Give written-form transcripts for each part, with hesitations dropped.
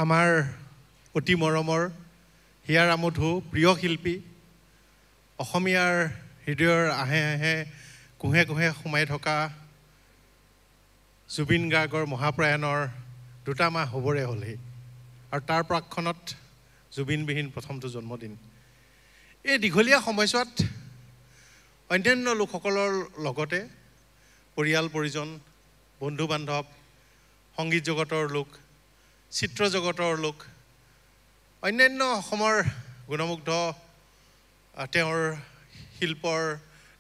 আমাৰ অতি মৰমৰ হিয়াৰ আমঠু প্ৰিয় শিল্পী অসমীয়াৰ হৃদয়ৰ আহে আহে কুহে কুহে সোমাই থকা জুবিন গাৰ্গৰ মহাপ্ৰয়াণৰ 2 মাহ হ'বৰে হ'লহি আৰু তাৰ প্ৰাক্ষণত জুবিনবিহীন প্ৰথমটো জন্মদিন এই দীঘলীয়া সময়ছোৱাত অন্যান্য লোকসকলৰ লগতে পৰিয়াল পৰিজন বন্ধু বান্ধৱ সংগীত জগতৰ লোক চিত্ৰ জগতৰ লোক অন্যান্য অসমৰ গুণমুগ্ধ তেওঁৰ শিল্পৰ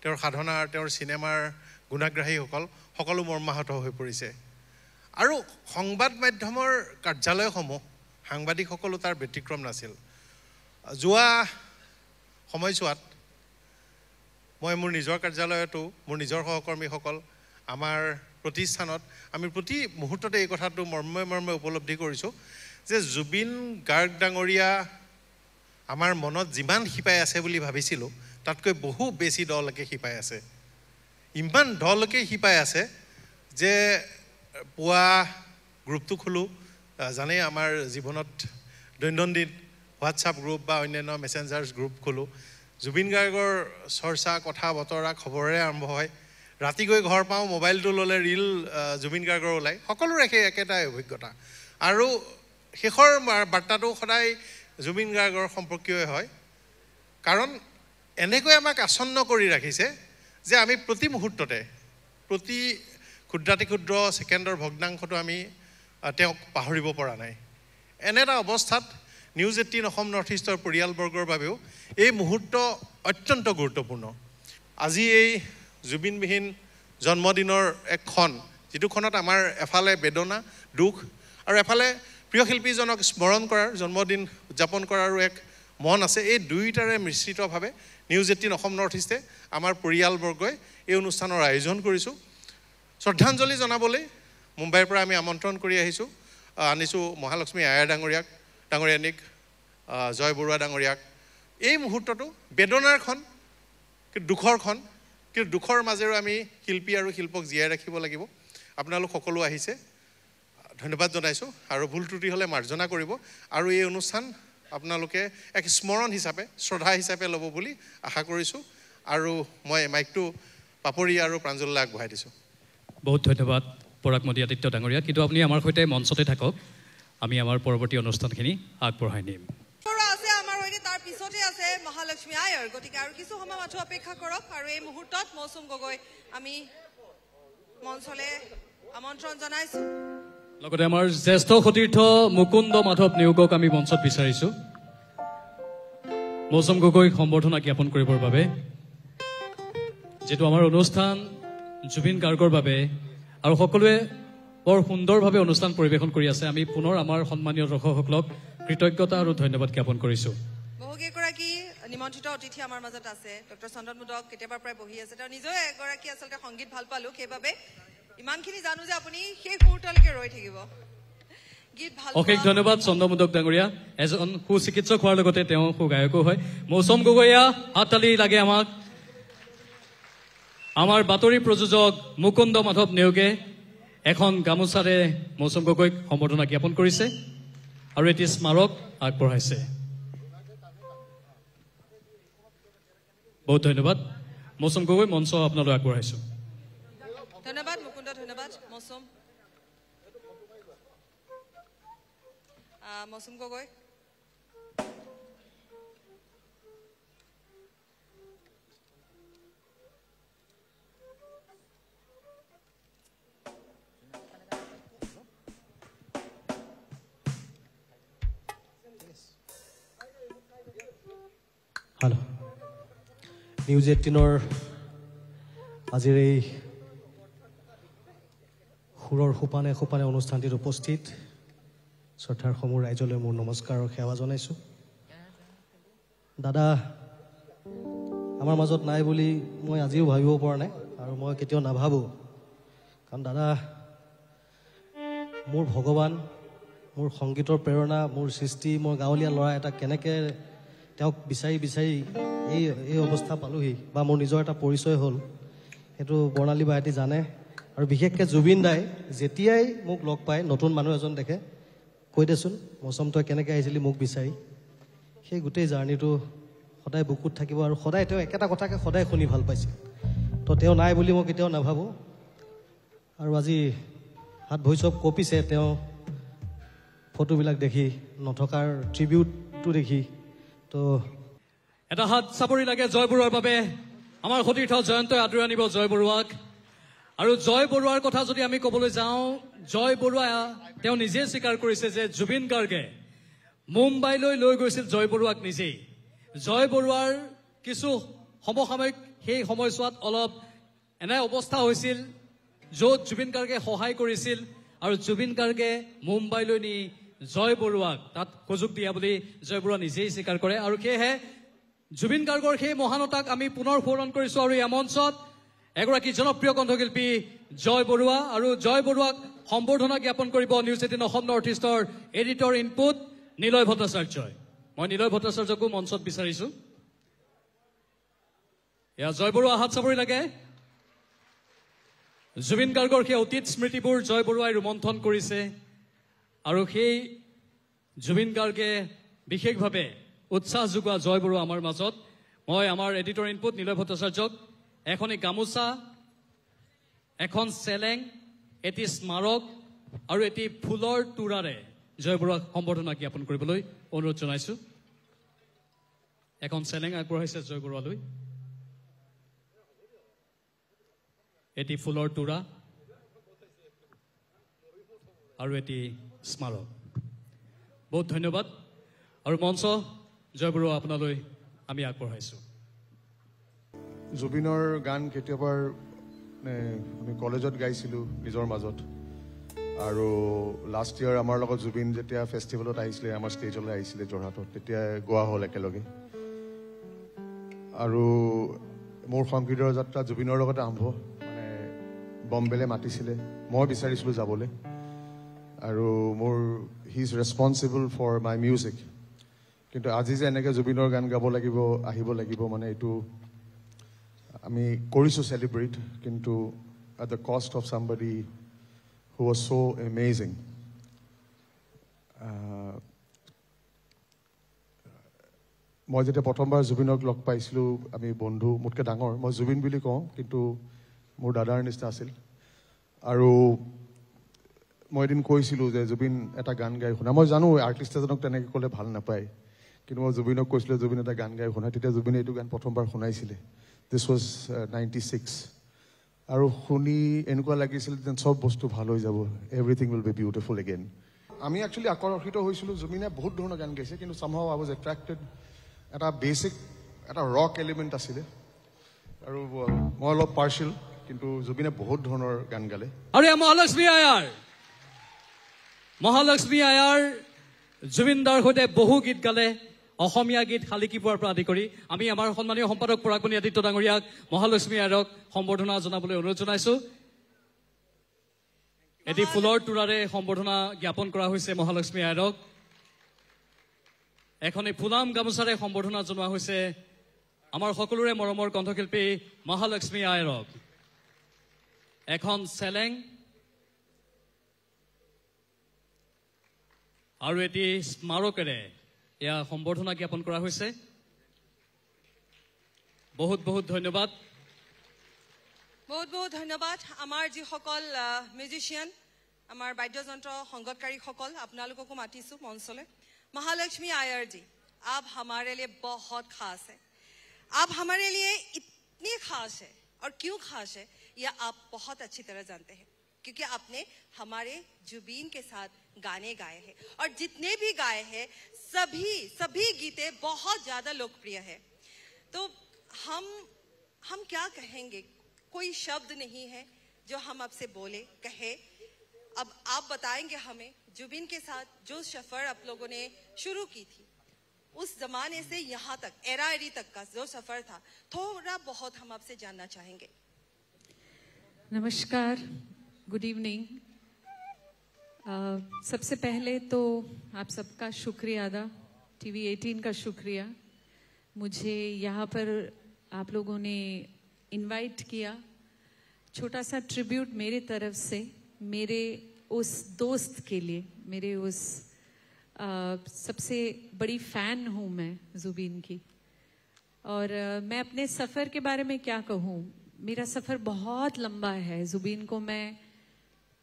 তেওঁৰ সাধনাৰ তেওঁৰ চিনেমাৰ গুণাগ্ৰাহীসকল সকলো মৰ্মাহত হৈ পৰিছে আৰু সংবাদ মাধ্যমৰ কাৰ্যালয়সমূহ সাংবাদিকসকলো তাৰ ব্যতিক্ৰম নাছিল যোৱা সময়ছোৱাত মই মোৰ নিজৰ কাৰ্যালয়তো মোৰ নিজৰ সহকৰ্মীসকল আমাৰ প্ৰতিষ্ঠানত আমি প্ৰতি মুহূৰ্ততে এই কথাটো মৰ্মে মৰ্মে উপলব্ধি কৰিছোঁ যে জুবিন গাৰ্গ ডাঙৰীয়া আমাৰ মনত যিমান শিপাই আছে বুলি ভাবিছিলোঁ তাতকৈ বহু বেছি দলৈকে শিপাই আছে ইমান দলৈকে শিপাই আছে যে পুৱা গ্ৰুপটো খোলোঁ জানেই আমাৰ জীৱনত দৈনন্দিন হোৱাটছআপ গ্ৰুপ বা অন্যান্য মেছেঞ্জাৰ্ছ গ্ৰুপ খোলোঁ জুবিন গাৰ্গৰ চৰ্চা কথা বতৰা খবৰেৰে আৰম্ভ হয় ৰাতি গৈ ঘৰ পাওঁ মোবাইলটো ল'লে ৰীল জুবিন গাৰ্গৰ ওলায় সকলোৰে সেই একেটাই অভিজ্ঞতা আৰু শেষৰ বাৰ্তাটো সদায় জুবিন গাৰ্গৰ সম্পৰ্কীয় হয় কাৰণ এনেকৈ আমাক আসন্ন কৰি ৰাখিছে যে আমি প্ৰতি মুহূৰ্ততে প্ৰতি ক্ষুদ্ৰাতি ক্ষুদ্ৰ ছেকেণ্ডৰ ভগ্নাংশটো আমি তেওঁক পাহৰিব পৰা নাই এনে এটা অৱস্থাত নিউজ 18 অসম নৰ্থ ইষ্টৰ পৰিয়ালবৰ্গৰ বাবেও এই মুহূৰ্ত অত্যন্ত গুৰুত্বপূৰ্ণ আজি এই জুবিনবিহীন জন্মদিনৰ এক ক্ষণ যিটো ক্ষণত আমাৰ এফালে বেদনা দুখ আৰু এফালে প্ৰিয় শিল্পীজনক স্মৰণ কৰাৰ জন্মদিন উদযাপন কৰাৰো এক মন আছে এই দুয়োটাৰে মিশ্ৰিতভাৱে নিউজ 18 অসম নৰ্থ ইষ্টে আমাৰ পৰিয়ালবৰ্গই এই অনুষ্ঠানৰ আয়োজন কৰিছোঁ শ্ৰদ্ধাঞ্জলি জনাবলৈ মুম্বাইৰ পৰা আমি আমন্ত্ৰণ কৰি আনিছোঁ মহালক্ষ্মী আয়াৰ ডাঙৰীয়ানীক জয় বৰুৱা ডাঙৰীয়াক এই মুহূৰ্তটো বেদনাৰ ক্ষণ কিন্তু দুখৰ ক্ষণ কিন্তু দুখৰ মাজেৰে আমি শিল্পী আৰু শিল্পক জীয়াই ৰাখিব লাগিব আপোনালোক সকলো আহিছে ধন্যবাদ জনাইছোঁ আৰু ভুল ত্ৰুটি হ'লে মাৰ্জনা কৰিব আৰু এই অনুষ্ঠান আপোনালোকে এক স্মৰণ হিচাপে শ্ৰদ্ধা হিচাপে ল'ব বুলি আশা কৰিছোঁ আৰু মই মাইকটো পাপৰি আৰু প্ৰাঞ্জললৈ আগবঢ়াই দিছোঁ বহুত ধন্যবাদ পৰাগমতি আদিত্য ডাঙৰীয়া কিন্তু আপুনি আমাৰ সৈতে মঞ্চতে থাকক আমি আমাৰ পৰৱৰ্তী অনুষ্ঠানখিনি আগবঢ়াই নিম তাৰ পিছতে আছে মহালক্ষ্মী আয়াৰ গতিকে আৰু কিছু সময় মাথো অপেক্ষা কৰক আৰু এই মুহূৰ্তত মৌচুম গগৈ আমি মঞ্চলৈ আমন্ত্ৰণ জনাইছোঁ লগতে আমাৰ জ্যেষ্ঠ সতীৰ্থ মুকুন্দ মাধৱ নিয়োগক আমি মঞ্চত বিচাৰিছোঁ মৌচুম গগৈক সম্বৰ্ধনা জ্ঞাপন কৰিবৰ বাবে যেটো আমাৰ অনুষ্ঠান জুবিন গাৰ্গৰ বাবে আৰু সকলোৱে বৰ সুন্দৰভাৱে অনুষ্ঠান পৰিৱেশন কৰি আছে আমি পুনৰ আমাৰ সন্মানীয় দৰ্শকসকলক কৃতজ্ঞতা আৰু ধন্যবাদ জ্ঞাপন কৰিছোঁ বহুকেইগৰাকী নিমন্ত্ৰিত অতিথি আমাৰ মাজত আছে ডক্টৰ চন্দন মুদক কেতিয়াবা প্ৰায় বহি আছে তেওঁ নিজে এগৰাকী আচলতে সংগীত ভাল পালোঁ সেইবাবে ইমানখিনি জানো যে আপুনি সেই মুহূৰ্তলৈকে ৰৈ থাকিব গীত ভাল অশেষ ধন্যবাদ চন্দন মুদক ডাঙৰীয়া এজন সুচিকিৎসক হোৱাৰ লগতে তেওঁ সুগায়কো হয় মৌচুম গগৈয়া হাততালি লাগে আমাক আমাৰ বাতৰি প্ৰযোজক মুকুন্দ মাধৱ নেওগে এখন গামোচাৰে মৌচুম গগৈক সম্বৰ্ধনা জ্ঞাপন কৰিছে আৰু এটি স্মাৰক আগবঢ়াইছে বহুত ধন্যবাদ মৌচুম গগৈ মঞ্চ আপোনালৈ আগবঢ়াইছোঁ ধন্যবাদ মুকুন্দ ধন্যবাদ মৌচুম গগৈ হেল্ল' নিউজ 18ৰ আজিৰ এই সুৰৰ সোপানে সোপানে অনুষ্ঠানটিত উপস্থিত শ্ৰদ্ধাৰ সমূহ ৰাইজলৈ মোৰ নমস্কাৰ আৰু সেৱা জনাইছোঁ দাদা আমাৰ মাজত নাই বুলি মই আজিও ভাবিব পৰা নাই আৰু মই কেতিয়াও নাভাবোঁ কাৰণ দাদা মোৰ ভগৱান মোৰ সংগীতৰ প্ৰেৰণা মোৰ সৃষ্টি মই গাঁৱলীয়া ল'ৰা এটা কেনেকৈ তেওঁক বিচাৰি বিচাৰি এই অৱস্থা পালোহি বা মোৰ নিজৰ এটা পৰিচয় হ'ল সেইটো বৰ্ণালী বাহঁতি জানে আৰু বিশেষকৈ জুবিন দাই যেতিয়াই মোক লগ পায় নতুন মানুহ এজন দেখে কৈ দেচোন মৌচম তই কেনেকৈ আহিছিলি মোক বিচাৰি সেই গোটেই জাৰ্ণিটো সদায় বুকুত থাকিব আৰু সদায় তেওঁ একেটা কথাকে সদায় শুনি ভাল পাইছিল তো তেওঁ নাই বুলি মই কেতিয়াও নাভাবোঁ আৰু আজি হাত ভৰি চব কঁপিছে তেওঁ ফটোবিলাক দেখি নথকাৰ ট্ৰিবিউটটো দেখি তো এটা হাত চাপৰি লাগে জয় বৰুৱাৰ বাবে আমাৰ সতীৰ্থ জয়ন্তই আদৰি আনিব জয় বৰুৱাক আৰু জয় বৰুৱাৰ কথা যদি আমি ক'বলৈ যাওঁ জয় বৰুৱা তেওঁ নিজে স্বীকাৰ কৰিছে যে জুবিন গাৰ্গে মুম্বাইলৈ লৈ গৈছিল জয় বৰুৱাক নিজেই জয় বৰুৱাৰ কিছু সমসাময়িক সেই সময়ছোৱাত অলপ এনে অৱস্থা হৈছিল য'ত জুবিন গাৰ্গে সহায় কৰিছিল আৰু জুবিন গাৰ্গে মুম্বাইলৈ নি জয় বৰুৱাক তাত সুযোগ দিয়া বুলি জয় বৰুৱা নিজেই স্বীকাৰ কৰে আৰু সেয়েহে জুবিন গাৰ্গৰ সেই মহানতাক আমি পুনৰ সোঁৱৰণ কৰিছো আৰু এই মঞ্চত এগৰাকী জনপ্ৰিয় কণ্ঠশিল্পী জয় বৰুৱা আৰু জয় বৰুৱাক সম্বৰ্ধনা জ্ঞাপন কৰিব নিউজ 18 অসম নৰ্থ ইষ্টৰ এডিটৰ ইনপুট নিলয় ভট্টাচাৰ্যই মই নিলয় ভট্টাচাৰ্যকো মঞ্চত বিচাৰিছো এয়া জয় বৰুৱা হাত চাপৰি লাগে জুবিন গাৰ্গৰ সেই অতীত স্মৃতিবোৰ জয় বৰুৱাই ৰোমন্থন কৰিছে আৰু সেই জুবিন গাৰ্গে বিশেষভাৱে উৎসাহ যোগোৱা জয় বৰুৱা আমাৰ মাজত মই আমাৰ এডিটৰ ইনপুট নিলয় ভট্টাচাৰ্যক এখনি গামোচা এখন চেলেং এটি স্মাৰক আৰু এটি ফুলৰ তোৰাৰে জয় বৰুৱাক সম্বৰ্ধনা জ্ঞাপন কৰিবলৈ অনুৰোধ জনাইছো এখন চেলেং আগবঢ়াইছে জয় বৰুৱালৈ এটি ফুলৰ তোৰা আৰু এটি স্মাৰক বহুত ধন্যবাদ আৰু মঞ্চ জয় বৰুৱা আপোনালৈ আমি আগবঢ়াইছো জুবিনৰ গান কেতিয়াবাৰ আমি কলেজত গাইছিলোঁ নিজৰ মাজত আৰু লাষ্ট ইয়াৰ আমাৰ লগত জুবিন যেতিয়া ফেষ্টিভেলত আহিছিলে আমাৰ ষ্টেজলৈ আহিছিলে যোৰহাটত তেতিয়া গোৱা হ'ল একেলগে আৰু মোৰ সংগীতৰ যাত্ৰা জুবিনৰ লগতে আৰম্ভ মানে বম্বেলৈ মাতিছিলে মই বিচাৰিছিলোঁ যাবলৈ আৰু মোৰ he is responsible for my music কিন্তু আজি যে এনেকৈ জুবিনৰ গান গাব লাগিব আহিব লাগিব মানে এইটো আমি কৰিছোঁ চেলিব্ৰেট কিন্তু at the cost of somebody who was so' amazing মই যেতিয়া প্ৰথমবাৰ জুবিনক লগ পাইছিলোঁ আমি বন্ধু মোতকৈ ডাঙৰ মই জুবিন বুলি কওঁ কিন্তু মোৰ দাদাৰ নিচিনা আছিল আৰু মই এদিন কৈছিলোঁ যে জুবিন এটা গান গাই শুনা মই জানো আৰ্টিষ্ট এজনক তেনেকৈ ক'লে ভাল নাপায় কিন্তু মই জুবিনক কৈছিলোঁ জুবিন এটা গান গাই শুনা তেতিয়া জুবিনে এইটো গান প্ৰথমবাৰ শুনাইছিলে দিছ ৱাজ 96 আৰু শুনি এনেকুৱা লাগিছিল যেন চব বস্তু ভাল হৈ যাব everything will be beautiful again আমি একচুৱেলি আকৰ্ষিত হৈছিলোঁ জুবিনে বহুত ধৰণৰ গান গাইছে কিন্তু চামহাও আই ৱাজ এট্ৰেক্টেড এটা বেচিক এটা ৰক এলিমেণ্ট আছিলে আৰু মই অলপ পাৰ্চিয়েল কিন্তু জুবিনে বহুত ধৰণৰ গান গালে আৰু মহালক্ষ্মী আয়াৰ জুবিন দাৰ সৈতে বহু গীত গালে অসমীয়া গীত শালিকীপুৱাৰ পৰা আদি কৰি আমি আমাৰ সন্মানীয় সম্পাদক পৰাগমণি আদিত্য ডাঙৰীয়াক মহালক্ষ্মী আয়াৰক সম্বৰ্ধনা জনাবলৈ অনুৰোধ জনাইছো এটি ফুলৰ তোৰাৰে সম্বৰ্ধনা জ্ঞাপন কৰা হৈছে মহালক্ষ্মী আয়াৰক এখনি ফুলাম গামোচাৰে সম্বৰ্ধনা জনোৱা হৈছে আমাৰ সকলোৰে মৰমৰ কণ্ঠশিল্পী মহালক্ষ্মী আয়াৰক এখন চেলেং আৰু এটি স্মাৰকেৰে এয়া সম্বৰ্ধনা জ্ঞাপন কৰা হৈছে বহুত বহুত ধন্যবাদ বহুত বহুত ধন্যবাদ আমাৰ যিসকল মিউজিচিয়ান আমাৰ বাদ্যযন্ত্ৰ সংগীতকাৰীসকল আপোনালোককো মাতিছো মঞ্চলৈ महालक्ष्मी आयर जी आप हमारे लिए बहुत खास है आप हमारे लिए इतनी खास है और क्यों खास है यह आप बहुत अच्छी तरह जानते हैं क्योंकि आपने हमारे जुबीन के साथ गाने गाए हैं और जितने भी गाए हैं सभी गीते बहुत ज्यादा लोकप्रिय है तो हम क्या कहेंगे कोई शब्द नहीं है जो हम आपसे बोले कहे अब आप बताएंगे हमें जुबिन के साथ जो सफर आप लोगों ने शुरू की थी उस जमाने से यहाँ तक एरी तक का जो सफर था थोड़ा बहुत हम आपसे जानना चाहेंगे नमस्कार गुड इवनिंग सबसे पहले तो आप सबका शुक्रिया अदा टीवी 18 का शुक्रिया मुझे यहाँ पर आप लोगों ने इनवाइट किया छोटा सा ट्रिब्यूट मेरे तरफ से मेरे उस दोस्त के लिए मेरे उस सबसे बड़ी फ़ैन हूँ मैं जुबीन की। और मैं अपने सफ़र के बारे में क्या कहूँ, मेरा सफ़र बहुत लंबा है। जुबीन को मैं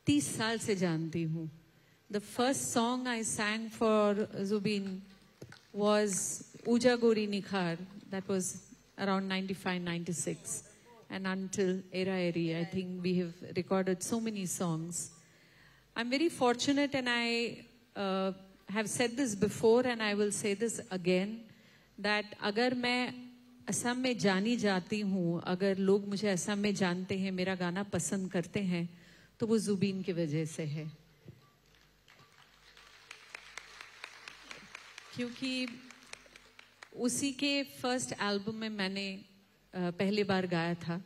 30 साल से जानती हूँ। The first song I sang for Zubeen was Uja Gori Nikhar. That was around 95-96. And until Era Eri, I think we have recorded so many songs. I'm very fortunate, and I have said this before and I will say this again, that अगर मैं असम में जानी जाती हूँ, अगर लोग मुझे असम में जानते हैं, मेरा गाना पसंद करते हैं, तो वो जुबीन की वजह से है। क्योंकि उसी के फर्स्ट एल्बम में मैंने पहली बार गाया था,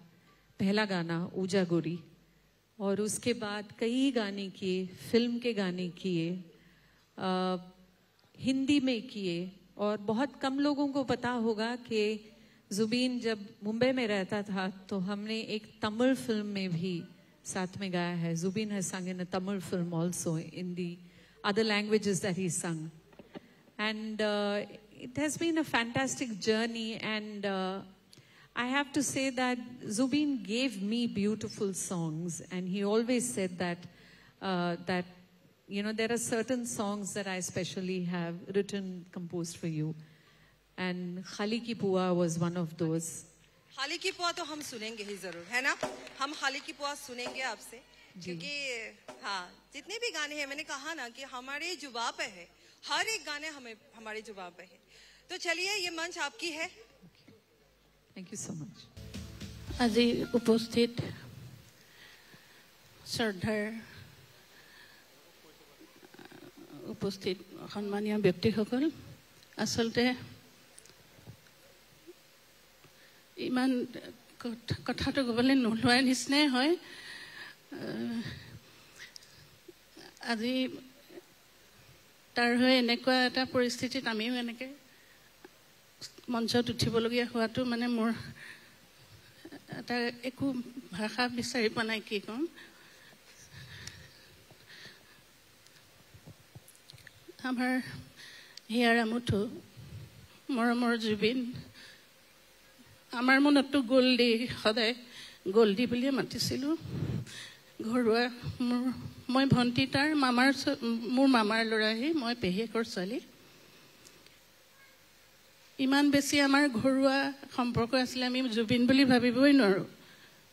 पहला गाना ऊजा गोरी, और उसके बाद कई गाने किए, फिल्म के गाने किए, हिंदी में किए। और बहुत कम लोगों को पता होगा कि जुबीन जब मुंबई में रहता था तो हमने एक तमिल फिल्म में भी साथ में गाया है। Jubin has sung in a Tamil film also in the other languages that he sung. And it has been a fantastic journey, and I have to say that Zubeen gave me beautiful songs, and he always said that that there are certain songs that I especially have written, composed for you, and Khali Ki Pua was one of those. खाली की पुआ तो हम सुनेंगे ही जरूर, है ना? हम खाली की पुआ सुनेंगे आपसे, क्योंकि हाँ, जितने भी गाने हैं, मैंने कहा ना कि हमारे जुबां पे है, हर एक गाने हमें हमारे जुबां पे है। तो चलिए, ये मंच आपकी है। Thank you so much. আজি উপস্থিত শ্ৰদ্ধাৰ উপস্থিত সন্মানীয় ব্যক্তিসকল, আচলতে ইমান কথাটো ক'বলৈ নোলোৱাৰ নিচিনাই হয়। আজি তাৰ হৈ এনেকুৱা এটা পৰিস্থিতিত আমিও এনেকৈ মঞ্চত উঠিবলগীয়া হোৱাটো মানে মোৰ এটা একো ভাষা বিচাৰি পোৱা নাই কি ক'ম। আমাৰ হিয়াৰা মুথু মৰমৰ জুবিন, আমাৰ মনততো গল্ডি, সদায় গল্ডি বুলিয়ে মাতিছিলোঁ। ঘৰুৱা মই ভণ্টি, তাৰ মোৰ মামাৰ ল'ৰাহে, মই পেহীয়েকৰ ছোৱালী। ইমান বেছি আমাৰ ঘৰুৱা সম্পৰ্ক আছিলে, আমি জুবিন বুলি ভাবিবই নোৱাৰোঁ,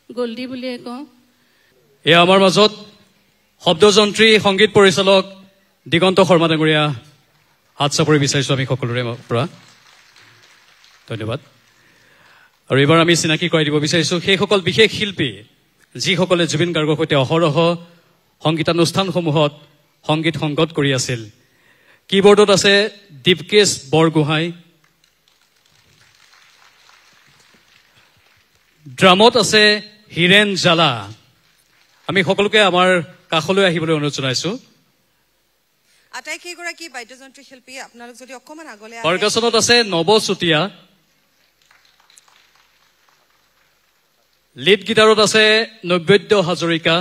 গল্ডি বুলিয়ে কওঁ। এয়া আমাৰ মাজত শব্দযন্ত্ৰী সংগীত পৰিচালক দিগন্ত শৰ্মা ডাঙৰীয়া, হাত চাপৰি বিচাৰিছোঁ আমি সকলোৰে পৰা, ধন্যবাদ। আৰু এইবাৰ আমি চিনাকি কৰাই দিব বিচাৰিছোঁ সেইসকল বিশেষ শিল্পী যিসকলে জুবিন গাৰ্গৰ সৈতে অহৰহ সংগীতানুষ্ঠানসমূহত সংগীত সংগত কৰি আছিল। কীবৰ্ডত আছে দীপকেশ বৰগোহাঁই, ড্ৰামত আছে হীৰেণ জালা। আমি সকলোকে আমাৰ কাষলৈ আহিবলৈ অনুৰোধ জনাইছোঁ। আটাইকেইগৰাকী বাদ্যযন্ত্ৰী শিল্পী, আপোনালোক যদি অকণমান আগলৈ আহে। পাৰ্কাছনত আছে নৱ চুতীয়া, লিড গীটাৰত আছে নৈবেদ্য হাজৰিকা,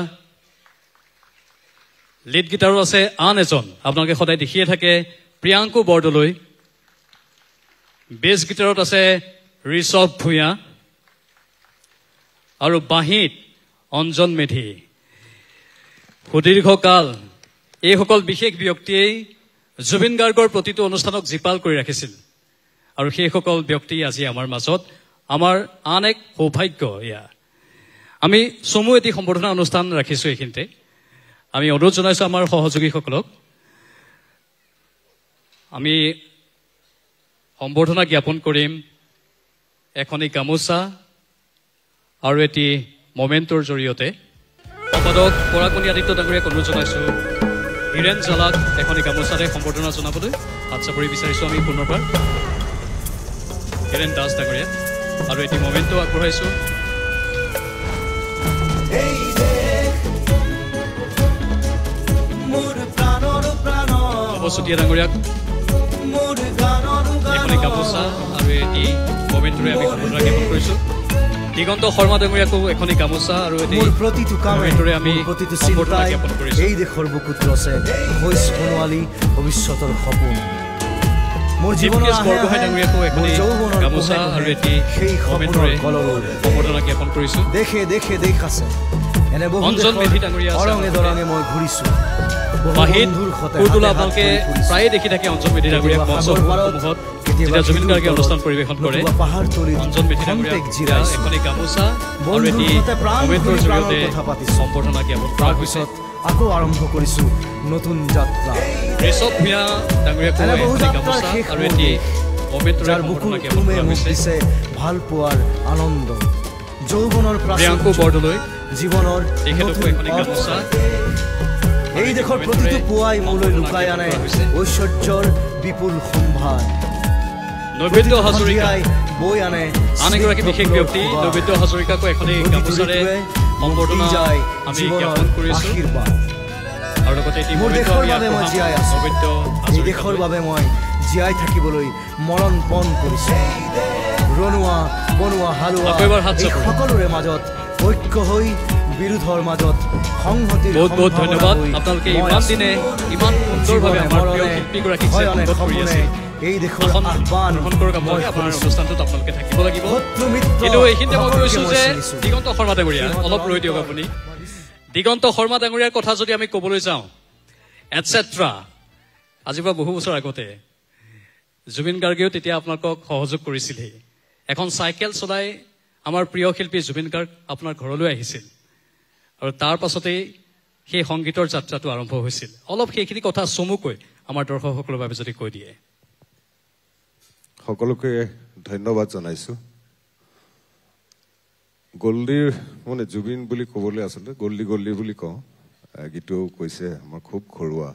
লিড গীটাৰত আছে আন এজন আপোনালোকে সদায় দেখিয়ে থাকে প্ৰিয়াংকু বৰদলৈ, বেছ গীটাৰত আছে ঋষভ ভূঞা, আৰু বাঁহীত অঞ্জন মেধি। সুদীৰ্ঘকাল এইসকল বিশেষ ব্যক্তিয়ে জুবিন গাৰ্গৰ প্ৰতিটো অনুষ্ঠানক জীপাল কৰি ৰাখিছিল, আৰু সেইসকল ব্যক্তি আজি আমাৰ মাজত। আমাৰ আন এক সৌভাগ্য এয়া। আমি চমু এটি সম্বৰ্ধনা অনুষ্ঠান ৰাখিছোঁ এইখিনিতে। আমি অনুৰোধ জনাইছোঁ আমাৰ সহযোগীসকলক, আমি সম্বৰ্ধনা জ্ঞাপন কৰিম এখনি গামোচা আৰু এটি মমেণ্টৰ জৰিয়তে। সম্পাদক পৰাগমণি আদিত্য ডাঙৰীয়াক অনুৰোধ জনাইছোঁ হীৰেণ জালাক এখনি গামোচাৰে সম্বৰ্ধনা জনাবলৈ হাত চাপৰি বিচাৰিছোঁ আমি পুনৰবাৰ হীৰেণ দাস ডাঙৰীয়া, আৰু এটি মমেণ্টো আগবঢ়াইছোঁ নৱ চুতীয়া ডাঙৰীয়াক এখনি গামোচা আৰু এটি মমেণ্টৰে আমি সম্বৰ্ধনা জ্ঞাপন কৰিছোঁ। দিগন্ত শৰ্মা ডাঙৰীয়াকো এখনি গামোচা আৰু মোৰ প্ৰতিটো কামে আমি প্ৰতিটো সম্বৰ্ধনা চিন্তাই জ্ঞাপন কৰিছোঁ এই দেশৰ বুকুত ৰচে হৈছ সোণোৱালী ভৱিষ্যতৰ সপোন মোৰ জীৱনৰ বৰগোহাঁই ডাঙৰীয়াকো এখনি গামোচা আৰু এটি সেই সপোনৰ কলৰৱ সম্বৰ্ধনা জ্ঞাপন কৰিছোঁ দেখে দেখে দেশ আছে এনে বহু অঞ্জন মেধি ডাঙৰীয়া আছে অৰঙে দৰঙে মই ঘূৰিছোঁ বাহিত কুৰ্তোলা আপোনালোকে প্ৰায়ে দেখি থাকে অঞ্জন মেধি ডাঙৰীয়াক মঞ্চসমূহত যেতিয়া জুবিন গাৰ্গে অনুষ্ঠান পৰিৱেশন কৰে অঞ্জন মেধি ডাঙৰীয়াক এখনি গামোচা আৰু এটি কমেণ্টৰ জৰিয়তে সম্বৰ্ধনা জ্ঞাপন কৰা হৈছে আকৌ আৰম্ভ কৰিছোঁ নতুন যাত্ৰা ঋষভ ভূঞা ডাঙৰীয়াকো এখনি গামোচা আৰু এটি কমেণ্টৰ সম্বৰ্ধনা জ্ঞাপন কৰা হৈছে ভাল পোৱাৰ আনন্দ যৌৱনৰ প্ৰিয়াংকু বৰদলৈ জীৱনৰ তেখেতকো এখনি গামোচা এই দেশৰ প্ৰতিটো পুৱাই মোলৈ লুকাই আনে ঐশ্বৰ্যৰ বিপুল সম্ভাৰ নৈবেদ্য হাজৰিকাই বৈ আনে আন এগৰাকী বিশেষ ব্যক্তি নৈবেদ্য হাজৰিকাকো এখনি গামোচাৰে সম্বৰ্ধনা আমি জ্ঞাপন কৰিছোঁ আৰু লগতে এটি মোৰ দেশৰ বাবে মই জীয়াই আছোঁ এই দেশৰ বাবে মই জীয়াই থাকিবলৈ মৰণ পণ কৰিছোঁ ৰণুৱা বনোৱা হালোৱা সকলোৰে মাজত ঐক্য হৈ বিৰোধৰ মাজত সংহতিৰ বহুত বহুত ধন্যবাদ আপোনালোকে ইমান দিনে ইমান সুন্দৰভাৱে আমাৰ প্ৰিয় শিল্পীগৰাকীক সংগত কৰি আছে এই দেশৰ আহ্বান গ্ৰহণ কৰক আপোনালোকে আপোনাৰ অনুষ্ঠানটোত আপোনালোকে থাকিব লাগিব কিন্তু এইখিনিতে মই কৈছোঁ যে দিগন্ত শৰ্মা ডাঙৰীয়া অলপ ৰৈ দিয়ক আপুনি দিগন্ত শৰ্মা ডাঙৰীয়াৰ কথা যদি আমি ক'বলৈ যাওঁ এটচেট্ৰা আজিৰ পৰা বহু বছৰ আগতে জুবিন গাৰ্গেও তেতিয়া আপোনালোকক সহযোগ কৰিছিলেই এখন চাইকেল চলাই আমাৰ প্ৰিয় শিল্পী জুবিন গাৰ্গ আপোনাৰ ঘৰলৈ আহিছিল আৰু তাৰ পাছতেই সেই সংগীতৰ যাত্ৰাটো আৰম্ভ হৈছিল অলপ সেইখিনি কথা চমুকৈ আমাৰ দৰ্শকসকলৰ বাবে যদি কৈ দিয়ে সকলোকে ধন্যবাদ জনাইছোঁ গল্ডিৰ মানে জুবিন বুলি ক'বলৈ আচলতে গল্ডি গল্ডি বুলি কওঁ গীতটো কৈছে আমাৰ খুব ঘৰুৱা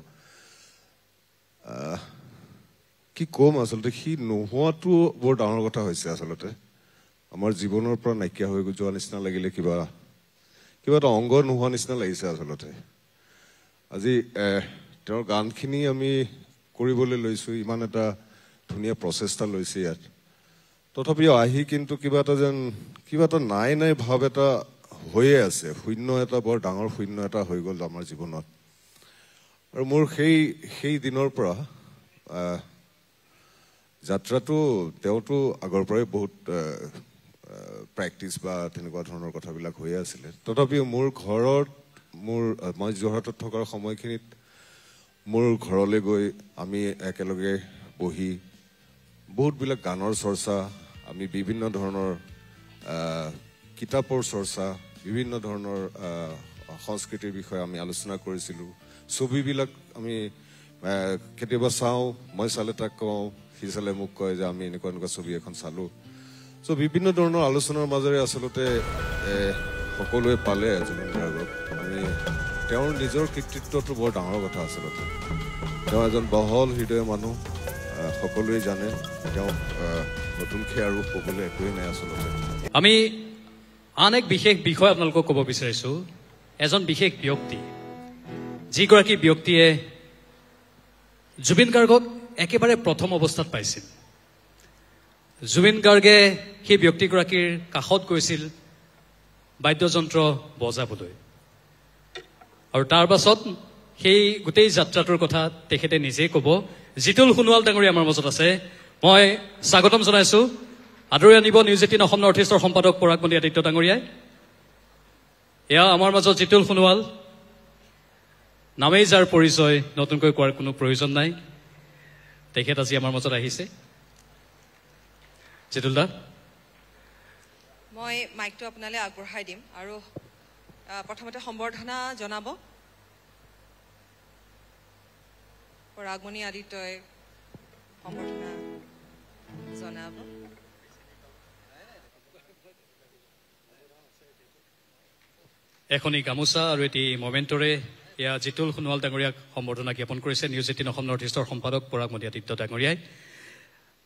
কি ক'ম আচলতে সি নোহোৱাটো বৰ ডাঙৰ কথা হৈছে আচলতে আমাৰ জীৱনৰ পৰা নাইকিয়া হৈ যোৱা নিচিনা লাগিলে কিবা এটা অংগ নোহোৱা নিচিনা লাগিছে আচলতে আজি তেওঁৰ গানখিনি আমি কৰিবলৈ লৈছোঁ ইমান এটা ধুনীয়া প্ৰচেষ্টা লৈছে ইয়াত তথাপিও আহি কিন্তু কিবা এটা নাই ভাৱ এটা হৈয়ে আছে শূন্য এটা বৰ ডাঙৰ শূন্য এটা হৈ গ'ল আমাৰ জীৱনত আৰু মোৰ সেই দিনৰ পৰা যাত্ৰাটো তেওঁতো আগৰ পৰাই বহুত প্ৰেক্টিচ বা তেনেকুৱা ধৰণৰ কথাবিলাক হৈয়ে আছিলে তথাপিও মোৰ ঘৰত মই যোৰহাটত থকাৰ সময়খিনিত মোৰ ঘৰলৈ গৈ আমি একেলগে বহি বহুতবিলাক গানৰ চৰ্চা আমি বিভিন্ন ধৰণৰ কিতাপৰ চৰ্চা বিভিন্ন ধৰণৰ সংস্কৃতিৰ বিষয়ে আমি আলোচনা কৰিছিলোঁ ছবিবিলাক আমি কেতিয়াবা চাওঁ মই চালে তাক কওঁ সি চালে মোক কয় যে আমি এনেকুৱা ছবি এখন চালোঁ চ' বিভিন্ন ধৰণৰ আলোচনাৰ মাজেৰে আচলতে সকলোৱে পালে জুবিন গাৰ্গক আমি তেওঁৰ নিজৰ কৃতিত্বটো বৰ ডাঙৰ কথা আচলতে তেওঁ এজন বহল হৃদয় মানুহ সকলোৱে জানে তেওঁক নতুনকৈ আৰু ক'বলৈ একোৱেই নাই আচলতে আমি আন এক বিশেষ বিষয় আপোনালোকক ক'ব বিচাৰিছোঁ এজন বিশেষ ব্যক্তি যিগৰাকী ব্যক্তিয়ে জুবিন গাৰ্গক একেবাৰে প্ৰথম অৱস্থাত পাইছিল জুবিন গাৰ্গে সেই ব্যক্তিগৰাকীৰ কাষত গৈছিল বাদ্যযন্ত্ৰ বজাবলৈ আৰু তাৰ পাছত সেই গোটেই যাত্ৰাটোৰ কথা তেখেতে নিজেই ক'ব জিতুল সোণোৱাল ডাঙৰীয়া আমাৰ মাজত আছে মই স্বাগতম জনাইছোঁ আদৰি আনিব নিউজ 18 অসম নৰ্থ ইষ্টৰ সম্পাদক পৰাগমণি আদিত্য ডাঙৰীয়াই এয়া আমাৰ মাজত জিতুল সোণোৱাল নামেই যাৰ পৰিচয় নতুনকৈ কোৱাৰ কোনো প্ৰয়োজন নাই তেখেত আজি আমাৰ মাজত আহিছে জিতুল দা মই মাইকটো আপোনালৈ আগবঢ়াই দিম আৰু প্ৰথমতে সম্বৰ্ধনা জনাব পৰাগমণি আদিত্যই সম্বৰ্ধনা জনাব এখনি গামোচা আৰু এটি মমেণ্টৰে এয়া জিতুল সোণোৱাল ডাঙৰীয়াক সম্বৰ্ধনা জ্ঞাপন কৰিছে নিউজ 18 অসম নৰ্থ ইষ্টৰ সম্পাদক পৰাগমণি আদিত্য ডাঙৰীয়াই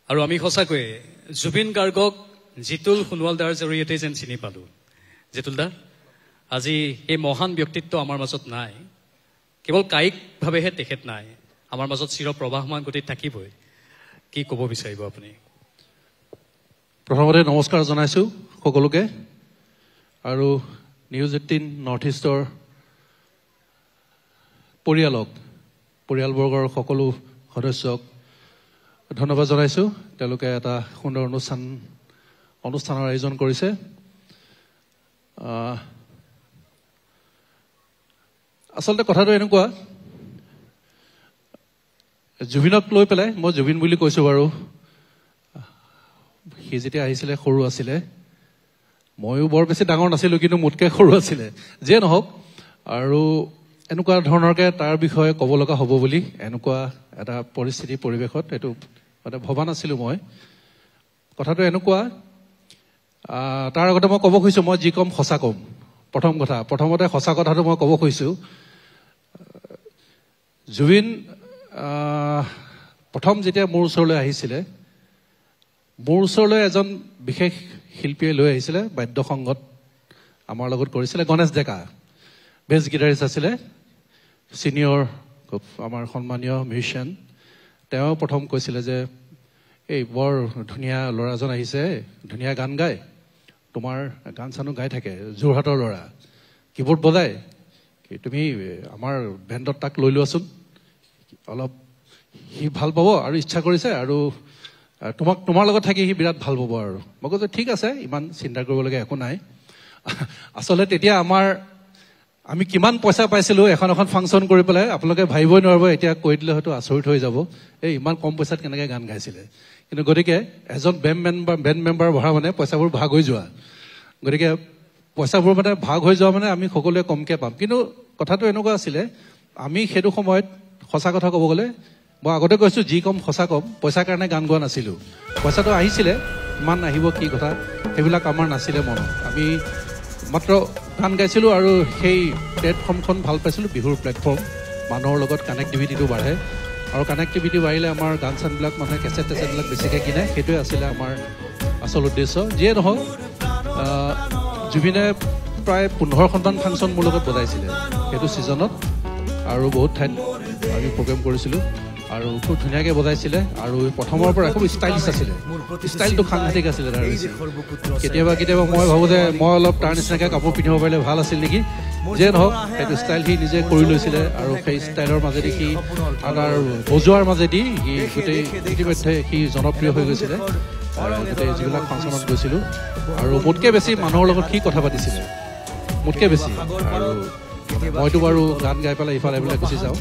আৰু আমি সঁচাকৈয়ে জুবিন গাৰ্গক জিতুল সোণোৱাল দাৰ জৰিয়তে যেন চিনি পালোঁ জিতুল দা আজি এই মহান ব্যক্তিত্ব আমাৰ মাজত নাই কেৱল কায়িকভাৱেহে তেখেত নাই আমাৰ মাজত চিৰ প্ৰবাহমান গতিত থাকিবই কি ক'ব বিচাৰিব আপুনি প্ৰথমতে নমস্কাৰ জনাইছোঁ সকলোকে আৰু নিউজ 18 নৰ্থ ইষ্টৰ পৰিয়ালবৰ্গৰ সকলো সদস্যক ধন্যবাদ জনাইছোঁ। তেওঁলোকে এটা সুন্দৰ অনুষ্ঠানৰ আয়োজন কৰিছে। আচলতে কথাটো এনেকুৱা, জুবিনক লৈ পেলাই মই জুবিন বুলি কৈছোঁ বাৰু। সি যেতিয়া আহিছিলে সৰু আছিলে, ময়ো বৰ বেছি ডাঙৰ নাছিলোঁ, কিন্তু মোতকৈ সৰু আছিলে। যিয়ে নহওক, আৰু এনেকুৱা ধৰণৰকে তাৰ বিষয়ে ক'ব লগা হ'ব বুলি এনেকুৱা এটা পৰিস্থিতি পৰিৱেশত এইটো মানে ভবা নাছিলোঁ মই। কথাটো এনেকুৱা, তাৰ আগতে মই ক'ব খুজিছোঁ, মই যি ক'ম সঁচা ক'ম। প্ৰথমতে সঁচা কথাটো মই ক'ব খুজিছোঁ। জুবিন প্ৰথম যেতিয়া মোৰ ওচৰলৈ আহিছিলে, মোৰ ওচৰলৈ এজন বিশেষ শিল্পীয়ে লৈ আহিছিলে, বাদ্যসংগত আমাৰ লগত কৰিছিলে। গণেশ ডেকা বেছ গিটাৰিষ্ট আছিলে, ছিনিয়ৰ আমাৰ সন্মানীয় মিউজিচিয়ান। তেওঁ প্ৰথম কৈছিলে যে এই বৰ ধুনীয়া ল'ৰাজন আহিছে, ধুনীয়া গান গায়, তোমাৰ গান চানো গাই থাকে, যোৰহাটৰ ল'ৰা, কীবৰ্ড বজায়, তুমি আমাৰ বেণ্ডত তাক লৈ লোৱাচোন, অলপ সি ভাল পাব আৰু ইচ্ছা কৰিছে, আৰু তোমাৰ লগত থাকি সি বিৰাট ভাল পাব। আৰু মই কৈছোঁ ঠিক আছে, ইমান চিন্তা কৰিবলগীয়া একো নাই। আচলতে তেতিয়া আমি কিমান পইচা পাইছিলোঁ এখন ফাংচন কৰি পেলাই, আপোনালোকে ভাবিবই নোৱাৰিব। এতিয়া কৈ দিলে হয়তো আচৰিত হৈ যাব, এই ইমান কম পইচাত কেনেকৈ গান গাইছিলে। কিন্তু গতিকে এজন বেণ্ড মেম্বাৰ বঢ়া মানে পইচাবোৰ ভাগ হৈ যোৱা, গতিকে পইচাবোৰ মানে ভাগ হৈ যোৱা মানে আমি সকলোৱে কমকৈ পাম। কিন্তু কথাটো এনেকুৱা আছিলে, আমি সেইটো সময়ত সঁচা কথা ক'ব গ'লে, মই আগতে কৈছোঁ যি ক'ম সঁচা ক'ম, পইচাৰ কাৰণে গান গোৱা নাছিলোঁ। পইচাটো আহিছিলে, ইমান আহিব কি কথা সেইবিলাক আমাৰ নাছিলে মনত। আমি মাত্ৰ গান গাইছিলোঁ, আৰু সেই প্লেটফৰ্মখন ভাল পাইছিলোঁ, বিহুৰ প্লেটফৰ্ম। মানুহৰ লগত কানেক্টিভিটিটো বাঢ়ে, আৰু কানেক্টিভিটি বাঢ়িলে আমাৰ গান চানবিলাক মানুহে কেছেটবিলাক বেছিকৈ কিনে, সেইটোৱে আছিলে আমাৰ আচল উদ্দেশ্য। যিয়ে নহওক, জুবিনে প্ৰায় 15খনমান ফাংচন মোৰ লগত বজাইছিলে সেইটো ছিজনত, আৰু বহুত ঠাইত আমি প্ৰগ্ৰেম কৰিছিলোঁ, আৰু খুব ধুনীয়াকৈ বজাইছিলে। আৰু প্ৰথমৰ পৰা খুব ষ্টাইলিছ আছিলে, ষ্টাইলটো সাংঘাতিক আছিলে তাৰ। কেতিয়াবা মই ভাবোঁ যে মই অলপ তাৰ নিচিনাকৈ কাপোৰ পিন্ধিব পাৰিলে ভাল আছিল নেকি। যিয়ে নহওক, সেইটো ষ্টাইল সি নিজে কৰি লৈছিলে, আৰু সেই ষ্টাইলৰ মাজেদি সি তাৰ বজোৱাৰ মাজেদি সি গোটেই ইতিমধ্যে সি জনপ্ৰিয় হৈ গৈছিলে গোটেই যিবিলাক ফাংচনত গৈছিলোঁ। আৰু মোতকৈ বেছি মানুহৰ লগত সি কথা পাতিছিলে, মোতকৈ বেছি। আৰু মইতো বাৰু গান গাই পেলাই ইফালে এইবিলাক গুচি যাওঁ,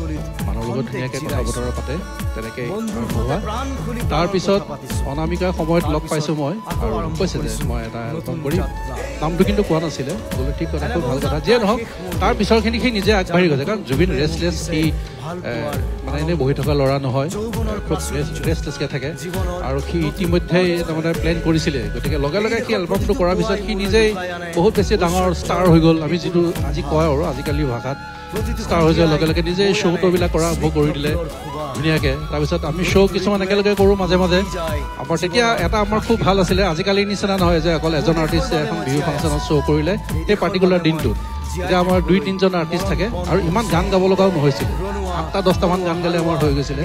মানুহৰ লগত ধুনীয়াকৈ কথা বতৰা পাতে, তেনেকৈ হোৱা। তাৰপিছত অনামিকাৰ সময়ত লগ পাইছোঁ মই, আৰু কৈছে যে মই এটা এলবাম কৰিম, নামটো কিন্তু কোৱা নাছিলে। বোলে ঠিক কথা, খুব ভাল কথা। যিয়ে নহওক, তাৰ পিছৰখিনি সি নিজে আগবাঢ়ি গৈছে, কাৰণ জুবিন ৰেষ্টলেছ, সি মানে এনেই বহি থকা ল'ৰা নহয়, খুব ৰেষ্টলেছকৈ থাকে। আৰু সি ইতিমধ্যেই তাৰমানে প্লেন কৰিছিলে, গতিকে লগে লগে সি এলবামটো কৰাৰ পিছত সি নিজেই বহুত বেছি ডাঙৰ ষ্টাৰ হৈ গ'ল। আমি যিটো আজি কয় আৰু আজিকালি ভাষাত ষ্টাৰ হৈ যোৱাৰ লগে লগে নিজেই শ্ব'টোবিলাক কৰা আৰম্ভ কৰি দিলে ধুনীয়াকৈ। তাৰপিছত আমি শ্ব' কিছুমান একেলগে কৰোঁ মাজে মাজে। আমাৰ তেতিয়া এটা আমাৰ খুব ভাল আছিলে, আজিকালিৰ নিচিনা নহয় যে অকল এজন আৰ্টিষ্টে এখন বিহু ফাংচনত শ্ব' কৰিলে সেই পাৰ্টিকুলাৰ দিনটোত। এতিয়া আমাৰ 2-3জন আৰ্টিষ্ট থাকে, আৰু ইমান গান গাব লগাও নহৈছিলে, 8-10টামান গান গালে আমাৰ হৈ গৈছিলে।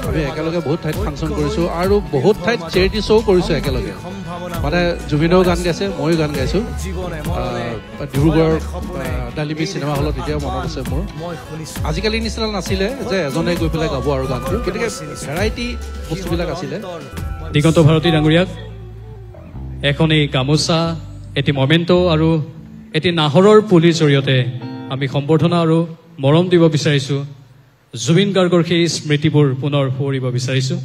আমি একেলগে বহুত ঠাইত ফাংচন কৰিছোঁ, আৰু বহুত ঠাইত চেৰিটি শ্ব' কৰিছোঁ একেলগে। মানে জুবিনেও গান গাইছে, ময়ো গান গাইছোঁ। ডিব্ৰুগড়ৰ ডালিমি চিনেমা হলত এতিয়াও মনত আছে মোৰ। আজিকালিৰ নিচিনা নাছিলে যে এজনে গৈ পেলাই গাব আৰু গানটো, গতিকে ভেৰাইটি বস্তুবিলাক আছিলে। দিগন্ত ভাৰতী ডাঙৰীয়াক এখন এই গামোচা, এটি মমেণ্ট আৰু এটি নাহৰৰ পুলিৰ জৰিয়তে আমি সম্বৰ্ধনা আৰু মৰম দিব বিচাৰিছোঁ। জুবিন গাৰ্গৰ সেই স্মৃতিবোৰ পুনৰ সোঁৱৰিব বিচাৰিছোঁ।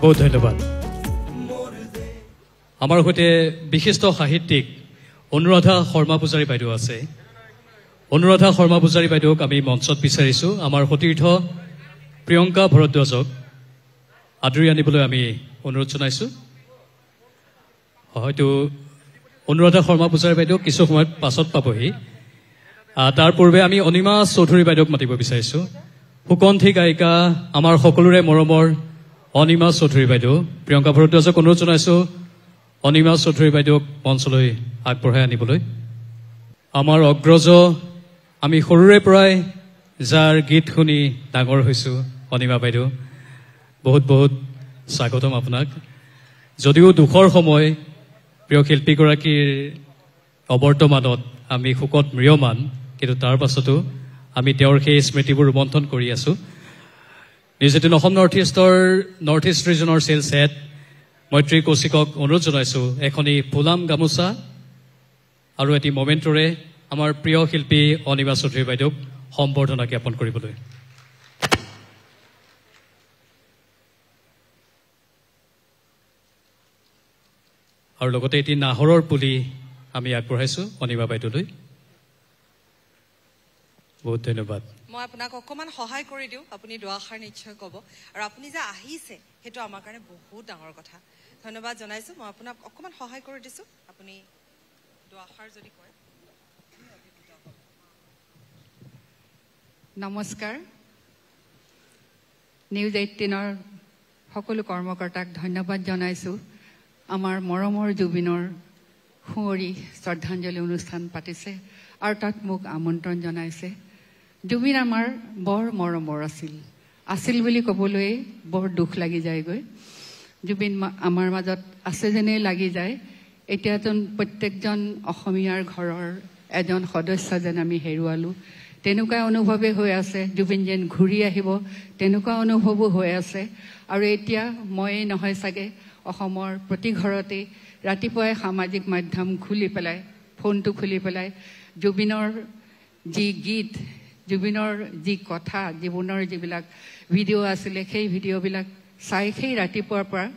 বহুত ধন্যবাদ। আমাৰ সৈতে বিশিষ্ট সাহিত্যিক অনুৰাধা শৰ্মা পূজাৰী বাইদেউ আছে। অনুৰাধা শৰ্মা পূজাৰী বাইদেউক আমি মঞ্চত বিচাৰিছোঁ। আমাৰ সতীৰ্থ প্ৰিয়ংকা ভৰদ্বাজক আদৰি আনিবলৈ আমি অনুৰোধ জনাইছোঁ। হয়তো অনুৰাধা শৰ্মা পূজাৰী বাইদেউ কিছু সময়ত পাছত পাবহি। তাৰ পূৰ্বে আমি অনিমা চৌধুৰী বাইদেউক মাতিব বিচাৰিছোঁ। সুকণ্ঠী গায়িকা আমাৰ সকলোৰে মৰমৰ অনিমা চৌধুৰী বাইদেউ প্ৰিয়ংকা ভৰদ্বাজক অনুৰোধ জনাইছোঁ অনিমা চৌধুৰী বাইদেউক মঞ্চলৈ আগবঢ়াই আনিবলৈ আমাৰ অগ্ৰজ আমি সৰুৰে পৰাই যাৰ গীত শুনি ডাঙৰ হৈছোঁ অনিমা বাইদেউ বহুত বহুত স্বাগতম আপোনাক যদিও দুখৰ সময় প্ৰিয় শিল্পীগৰাকীৰ অৱৰ্তমানত আমি শোকত ম্ৰিয়মান কিন্তু তাৰ পাছতো আমি তেওঁৰ সেই স্মৃতিবোৰ ৰোমন্থন কৰি আছোঁ নিউজ 18 অসম নৰ্থ ইষ্ট ৰিজনৰ চেলছ হেড মৈত্ৰী কৌশিকক অনুৰোধ জনাইছোঁ এখনি ফুলাম গামোচা আৰু এটি মমেণ্টৰে আমাৰ প্ৰিয় শিল্পী অনিমা চৌধুৰী বাইদেউক সম্বৰ্ধনা জ্ঞাপন কৰিবলৈ আৰু লগতে এটি নাহৰৰ পুলি আমি আগবঢ়াইছোঁ অনিমা বাইদেউলৈ বহুত ধন্যবাদ মই আপোনাক অকমান সহায় কৰি দিওঁ আপুনি দুআষাৰ নিশ্চয় ক'ব আৰু আপুনি যে আহিছে সেইটো আমাৰ কাৰণে বহুত ডাঙৰ কথা ধন্যবাদ জনাইছোঁ মই আপোনাক অকমান সহায় কৰি দিছোঁ আপুনি দুআষাৰ যদি কয় নমস্কাৰ নিউজ 18ৰ সকলো কৰ্মকৰ্তাক ধন্যবাদ জনাইছোঁ আমাৰ মৰমৰ জুবিনৰ সুঁৱৰি শ্ৰদ্ধাঞ্জলি অনুষ্ঠান পাতিছে আৰু তাত মোক আমন্ত্ৰণ জনাইছে জুবিন আমাৰ বৰ মৰমৰ আছিল বুলি ক'বলৈ বৰ দুখ লাগি যায়গৈ জুবিন আমাৰ মাজত আছে যেনেই লাগি যায় এতিয়া যেন প্ৰত্যেকজন অসমীয়াৰ ঘৰৰ এজন সদস্য যেন আমি হেৰুৱালোঁ তেনেকুৱা অনুভৱে হৈ আছে জুবিন যেন ঘূৰি আহিব তেনেকুৱা অনুভৱো হৈ আছে আৰু এতিয়া ময়েই নহয় চাগে অসমৰ প্ৰতি ঘৰতে ৰাতিপুৱাই সামাজিক মাধ্যম খুলি পেলাই ফোনটো খুলি পেলাই জুবিনৰ যি গীত জুবিনৰ যি কথা জীৱনৰ যিবিলাক ভিডিঅ' আছিলে সেই ভিডিঅ'বিলাক চাই সেই ৰাতিপুৱাৰ পৰা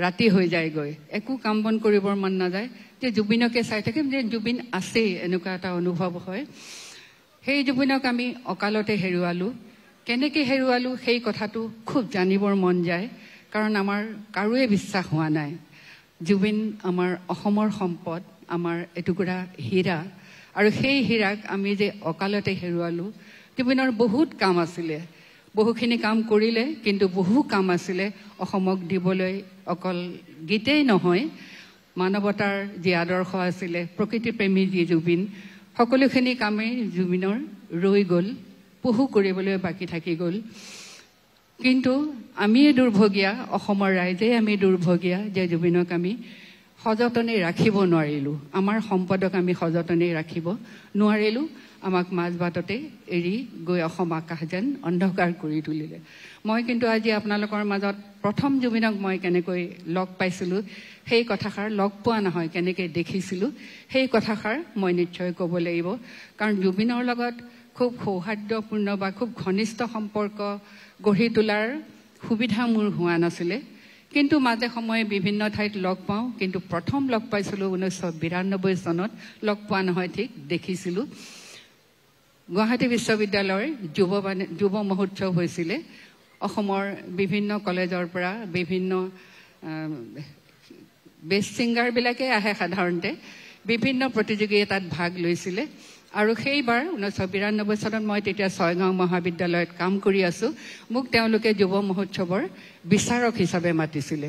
ৰাতি হৈ যায়গৈ একো কাম বন কৰিবৰ মন নাযায় যে জুবিনকে চাই থাকিম যে জুবিন আছেই এনেকুৱা এটা অনুভৱ হয় সেই জুবিনক আমি অকালতে হেৰুৱালোঁ কেনেকৈ হেৰুৱালোঁ সেই কথাটো খুব জানিবৰ মন যায় কাৰণ আমাৰ কাৰোৱে বিশ্বাস হোৱা নাই জুবিন আমাৰ অসমৰ সম্পদ আমাৰ এটুকুৰা হীৰা আৰু সেই হীৰাক আমি যে অকালতে হেৰুৱালোঁ জুবিনৰ বহুত কাম আছিলে বহুখিনি কাম কৰিলে কিন্তু বহু কাম আছিলে অসমক দিবলৈ অকল গীতেই নহয় মানৱতাৰ যি আদৰ্শ আছিলে প্ৰকৃতিপ্ৰেমী যি জুবিন সকলোখিনি কামেই জুবিনৰ ৰৈ গ'ল বহু কৰিবলৈ বাকী থাকি গ'ল কিন্তু আমিয়ে দুৰ্ভগীয়া অসমৰ ৰাইজে আমি দুৰ্ভগীয়া যে জুবিনক আমি সযতনে ৰাখিব নোৱাৰিলোঁ আমাৰ সম্পদক আমি সযতনে ৰাখিব নোৱাৰিলোঁ আমাক মাজবাটতে এৰি গৈ অসম আকাশ যেন অন্ধকাৰ কৰি তুলিলে মই কিন্তু আজি আপোনালোকৰ মাজত প্ৰথম জুবিনক মই কেনেকৈ লগ পাইছিলোঁ সেই কথাষাৰ লগ পোৱা নহয় কেনেকৈ দেখিছিলোঁ সেই কথাষাৰ মই নিশ্চয় ক'ব লাগিব কাৰণ জুবিনৰ লগত খুব সৌহাৰ্দ্যপূৰ্ণ বা খুব ঘনিষ্ঠ সম্পৰ্ক গঢ়ি তোলাৰ সুবিধা মোৰ হোৱা নাছিলে কিন্তু মাজে সময়ে বিভিন্ন ঠাইত লগ পাওঁ কিন্তু প্ৰথম লগ পাইছিলোঁ 1992 চনত লগ পোৱা নহয় ঠিক দেখিছিলোঁ গুৱাহাটী বিশ্ববিদ্যালয়ৰ যুৱ মহোৎসৱ হৈছিলে অসমৰ বিভিন্ন কলেজৰ পৰা বিভিন্ন বেষ্ট ছিংগাৰবিলাকে আহে সাধাৰণতে বিভিন্ন প্ৰতিযোগীয়ে তাত ভাগ লৈছিলে আৰু সেইবাৰ 1992 চনত মই তেতিয়া ছয়গাঁও মহাবিদ্যালয়ত কাম কৰি আছোঁ মোক তেওঁলোকে যুৱ মহোৎসৱৰ বিচাৰক হিচাপে মাতিছিলে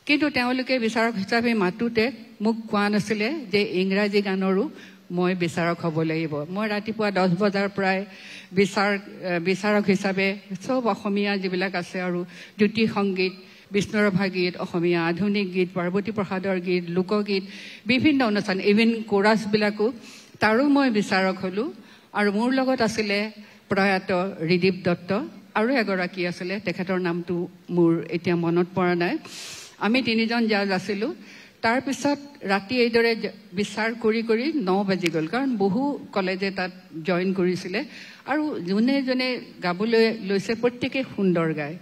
কিন্তু তেওঁলোকে বিচাৰক হিচাপে মাতোঁতে মোক কোৱা নাছিলে যে ইংৰাজী গানৰো মই বিচাৰক হ'ব লাগিব মই ৰাতিপুৱা 10 বজাৰ পৰাই বিচাৰক হিচাপে চব অসমীয়া যিবিলাক আছে আৰু জ্যোতি সংগীত বিষ্ণুৰাভা গীত অসমীয়া আধুনিক গীত পাৰ্বতী প্ৰসাদৰ গীত লোকগীত বিভিন্ন অনুষ্ঠান ইভিন কোৰাছবিলাকো তাৰো মই বিচাৰক হ'লোঁ আৰু মোৰ লগত আছিলে প্ৰয়াত ৰিদীপ দত্ত আৰু এগৰাকী আছিলে তেখেতৰ নামটো মোৰ এতিয়া মনত পৰা নাই আমি তিনিজন জাজ আছিলোঁ তাৰপিছত ৰাতি এইদৰে বিচাৰ কৰি 9 বাজি গ'ল কাৰণ বহু কলেজে তাত জইন কৰিছিলে আৰু যোনে যোনে গাবলৈ লৈছে প্ৰত্যেকে সুন্দৰ গায়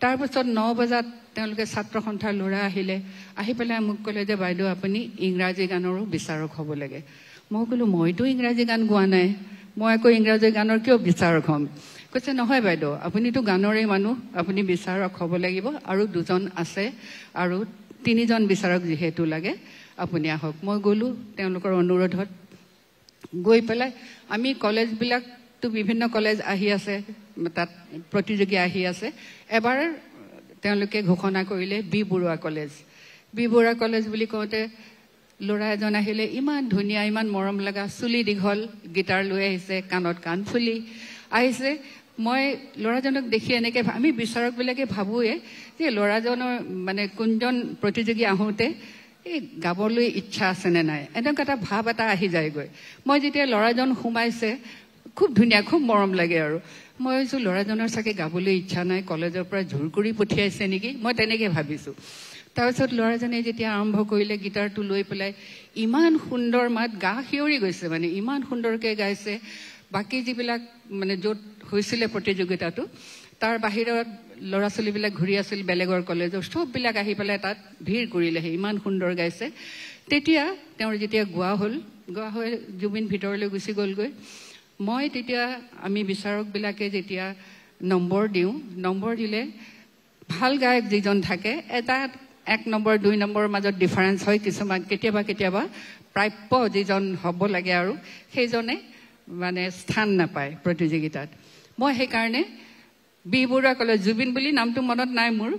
তাৰপিছত 9 বজাত তেওঁলোকে ছাত্ৰ সন্থাৰ ল'ৰা আহিলে আহি পেলাই মোক ক'লে যে বাইদেউ আপুনি ইংৰাজী গানৰো বিচাৰক হ'ব লাগে মই ক'লোঁ মইতো ইংৰাজী গান গোৱা নাই মই আকৌ ইংৰাজী গানৰ কিয় বিচাৰক হ'ম কৈছে নহয় বাইদেউ আপুনিতো গানৰে মানুহ আপুনি বিচাৰক হ'ব লাগিব আৰু 2জন আছে আৰু 3জন বিচাৰক যিহেতু লাগে আপুনি আহক মই গ'লোঁ তেওঁলোকৰ অনুৰোধত গৈ পেলাই আমি কলেজবিলাক তো বিভিন্ন কলেজ আহি আছে, তাত প্ৰতিযোগী আহি আছে। এবাৰ তেওঁলোকে ঘোষণা কৰিলে B Barua college. B Barua college বুলি কওঁতে ল'ৰা এজন আহিলে, ইমান ধুনীয়া, ইমান মৰম লগা, চুলি দীঘল, গীটাৰ লৈ আহিছে, কাণত কাণফুলি আহিছে। মই ল'ৰাজনক দেখি এনেকৈ আমি বিচাৰকবিলাকে ভাবোঁৱে যে ল'ৰাজনৰ মানে কোনজন প্ৰতিযোগী আহোঁতে এই গাবলৈ ইচ্ছা আছেনে নাই, এনেকুৱা এটা ভাৱ এটা আহি যায়গৈ। মই যেতিয়া ল'ৰাজন সোমাইছে, খুব ধুনীয়া, খুব মৰম লাগে আৰু মই ভাবিছোঁ ল'ৰাজনৰ চাগে গাবলৈ ইচ্ছা নাই, কলেজৰ পৰা জোৰ কৰি পঠিয়াইছে নেকি, মই তেনেকৈ ভাবিছোঁ। তাৰপিছত ল'ৰাজনে যেতিয়া আৰম্ভ কৰিলে গীটাৰটো লৈ পেলাই, ইমান সুন্দৰ মাত, গা শিয়ৰি গৈছে, মানে ইমান সুন্দৰকৈ গাইছে। বাকী যিবিলাক মানে য'ত হৈছিলে প্ৰতিযোগিতাটো, তাৰ বাহিৰত ল'ৰা ছোৱালীবিলাক ঘূৰি আছিল বেলেগৰ কলেজৰ, চববিলাক আহি পেলাই তাত ভিৰ কৰিলেহি, ইমান সুন্দৰ গাইছে। তেতিয়া তেওঁৰ যেতিয়া গোৱা হৈ জুবিন ভিতৰলৈ গুচি গ'লগৈ। মই তেতিয়া আমি বিচাৰকবিলাকে যেতিয়া নম্বৰ দিওঁ, নম্বৰ দিলে ভাল গায়ক যিজন থাকে, এটা 1 নম্বৰ 2 নম্বৰৰ মাজত ডিফাৰেঞ্চ হয় কিছুমান, কেতিয়াবা প্ৰাপ্য যিজন হ'ব লাগে আৰু সেইজনে মানে স্থান নাপায় প্ৰতিযোগিতাত। মই সেইকাৰণে বি বৰুৱা কলেজ, জুবিন বুলি নামটো মনত নাই মোৰ,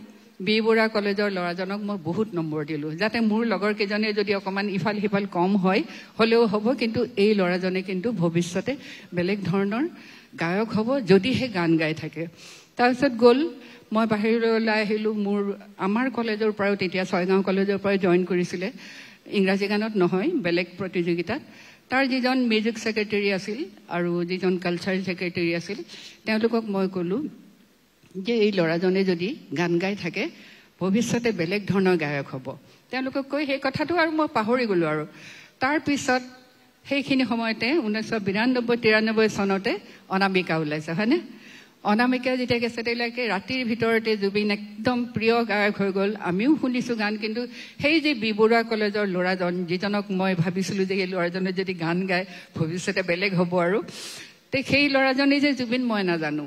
বি বৰুৱা কলেজৰ ল'ৰাজনক মই বহুত নম্বৰ দিলোঁ, যাতে মোৰ লগৰ কেইজনে যদি অকণমান ইফাল সিফাল কম হ'লেও হ'ব, কিন্তু এই ল'ৰাজনে কিন্তু ভৱিষ্যতে বেলেগ ধৰণৰ গায়ক হ'ব যদিহে গান গাই থাকে। তাৰপিছত গ'ল, মই বাহিৰলৈ ওলাই আহিলোঁ। আমাৰ কলেজৰ পৰাও তেতিয়া ছয়গাঁও কলেজৰ পৰাই জইন কৰিছিলে, ইংৰাজী গানত নহয়, বেলেগ প্ৰতিযোগিতাত। তাৰ যিজন মিউজিক ছেক্ৰেটাৰী আছিল আৰু যিজন কালচাৰেল ছেক্ৰেটাৰী আছিল, তেওঁলোকক মই ক'লোঁ যে এই ল'ৰাজনে যদি গান গাই থাকে ভৱিষ্যতে বেলেগ ধৰণৰ গায়ক হ'ব। তেওঁলোকক কৈ সেই কথাটো আৰু মই পাহৰি গ'লোঁ। আৰু তাৰপিছত সেইখিনি সময়তে 1992-93 চনতে অনামিকা ওলাইছে, হয়নে? অনামিকা যেতিয়া কেছেটলৈকে ৰাতিৰ ভিতৰতে জুবিন একদম প্ৰিয় গায়ক হৈ গ'ল। আমিও শুনিছোঁ গান, কিন্তু সেই যে বি বৰুৱা কলেজৰ ল'ৰাজন, যিজনক মই ভাবিছিলোঁ যে এই ল'ৰাজনে যদি গান গায় ভৱিষ্যতে বেলেগ হ'ব, আৰু সেই ল'ৰাজনেই যে জুবিন মই নাজানো।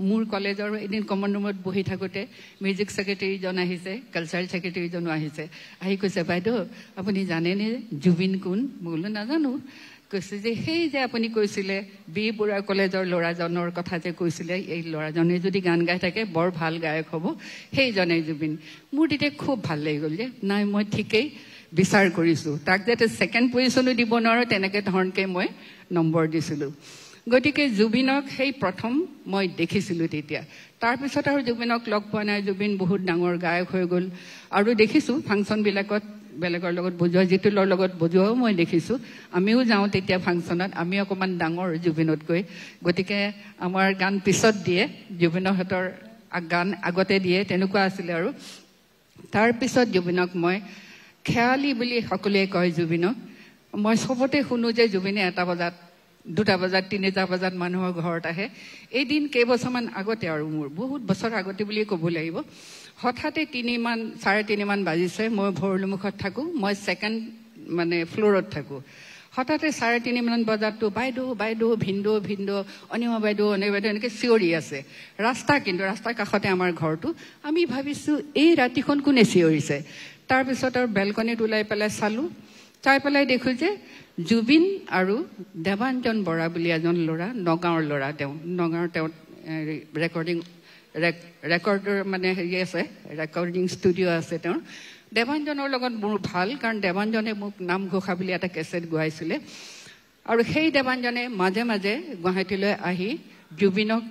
মোৰ কলেজৰ এদিন কমন ৰুমত বহি থাকোঁতে মিউজিক ছেক্ৰেটাৰীজন আহিছে, কালচাৰেল ছেক্ৰেটাৰীজনো আহিছে, আহি কৈছে, বাইদেউ আপুনি জানেনে জুবিন কোন? মই বোলো নাজানো। কৈছে যে সেই যে আপুনি কৈছিলে বি বৰুৱা কলেজৰ ল'ৰাজনৰ কথা যে কৈছিলে, এই ল'ৰাজনে যদি গান গাই থাকে বৰ ভাল গায়ক হ'ব, সেইজনেই জুবিন। মোৰ তেতিয়া খুব ভাল লাগি গ'ল যে নাই, মই ঠিকেই বিচাৰ কৰিছোঁ, তাক যাতে ছেকেণ্ড পজিশ্যনো দিব নোৱাৰোঁ তেনেকৈ ধৰণকৈ মই নম্বৰ দিছিলোঁ। গতিকে জুবিনক সেই প্ৰথম মই দেখিছিলোঁ তেতিয়া। তাৰপিছত আৰু জুবিনক লগ পোৱা নাই। জুবিন বহুত ডাঙৰ গায়ক হৈ গ'ল আৰু দেখিছোঁ ফাংচনবিলাকত বেলেগৰ লগত বজোৱা, জিতুলৰ লগত বজোৱাও মই দেখিছোঁ। আমিও যাওঁ তেতিয়া ফাংচনত, আমি অকণমান ডাঙৰ জুবিনতকৈ, গতিকে আমাৰ গান পিছত দিয়ে, জুবিনৰ হাতৰ গান আগতে দিয়ে, তেনেকুৱা আছিলে। আৰু তাৰপিছত জুবিনক মই খেয়ালি বুলি সকলোৱে কয় জুবিনক। মই চবতে শুনো যে জুবিনে 1 বজাত, 2 বজাত, 3 বজাত মানুহৰ ঘৰত আহে। এদিন কেইবছৰমান আগতে, আৰু মোৰ বহুত বছৰ আগতে বুলিয়ে ক'ব লাগিব, হঠাতে 3:30 বাজিছে, মই ভৰলুমুখত থাকোঁ, মই ছেকেণ্ড মানে ফ্ল'ৰত থাকোঁ। হঠাতে 3:30 বজাততো বাইদেউ বাইদেউ, ভিন্দৌ ভিন্দৌ, অনিমা বাইদেউ এনেকৈ চিঞৰি আছে। কিন্তু ৰাস্তাৰ কাষতে আমাৰ ঘৰটো। আমি ভাবিছোঁ এই ৰাতিখন কোনে চিঞৰিছে। তাৰপিছত আৰু বেলকনিত ওলাই পেলাই চালোঁ, চাই পেলাই দেখোঁ যে জুবিন আৰু দেৱাঞ্জন বৰা বুলি এজন ল'ৰা, নগাঁৱৰ ল'ৰা। নগাঁৱৰ ৰেকৰ্ডৰ মানে হেৰি আছে, ৰেকৰ্ডিং ষ্টুডিঅ' আছে তেওঁৰ। দেৱাঞ্জনৰ লগত মোৰ ভাল, কাৰণ দেৱাঞ্জনে মোক নামঘোষা বুলি এটা কেছেট গোৱাইছিলে। আৰু সেই দেৱাঞ্জনে মাজে মাজে গুৱাহাটীলৈ আহি জুবিনক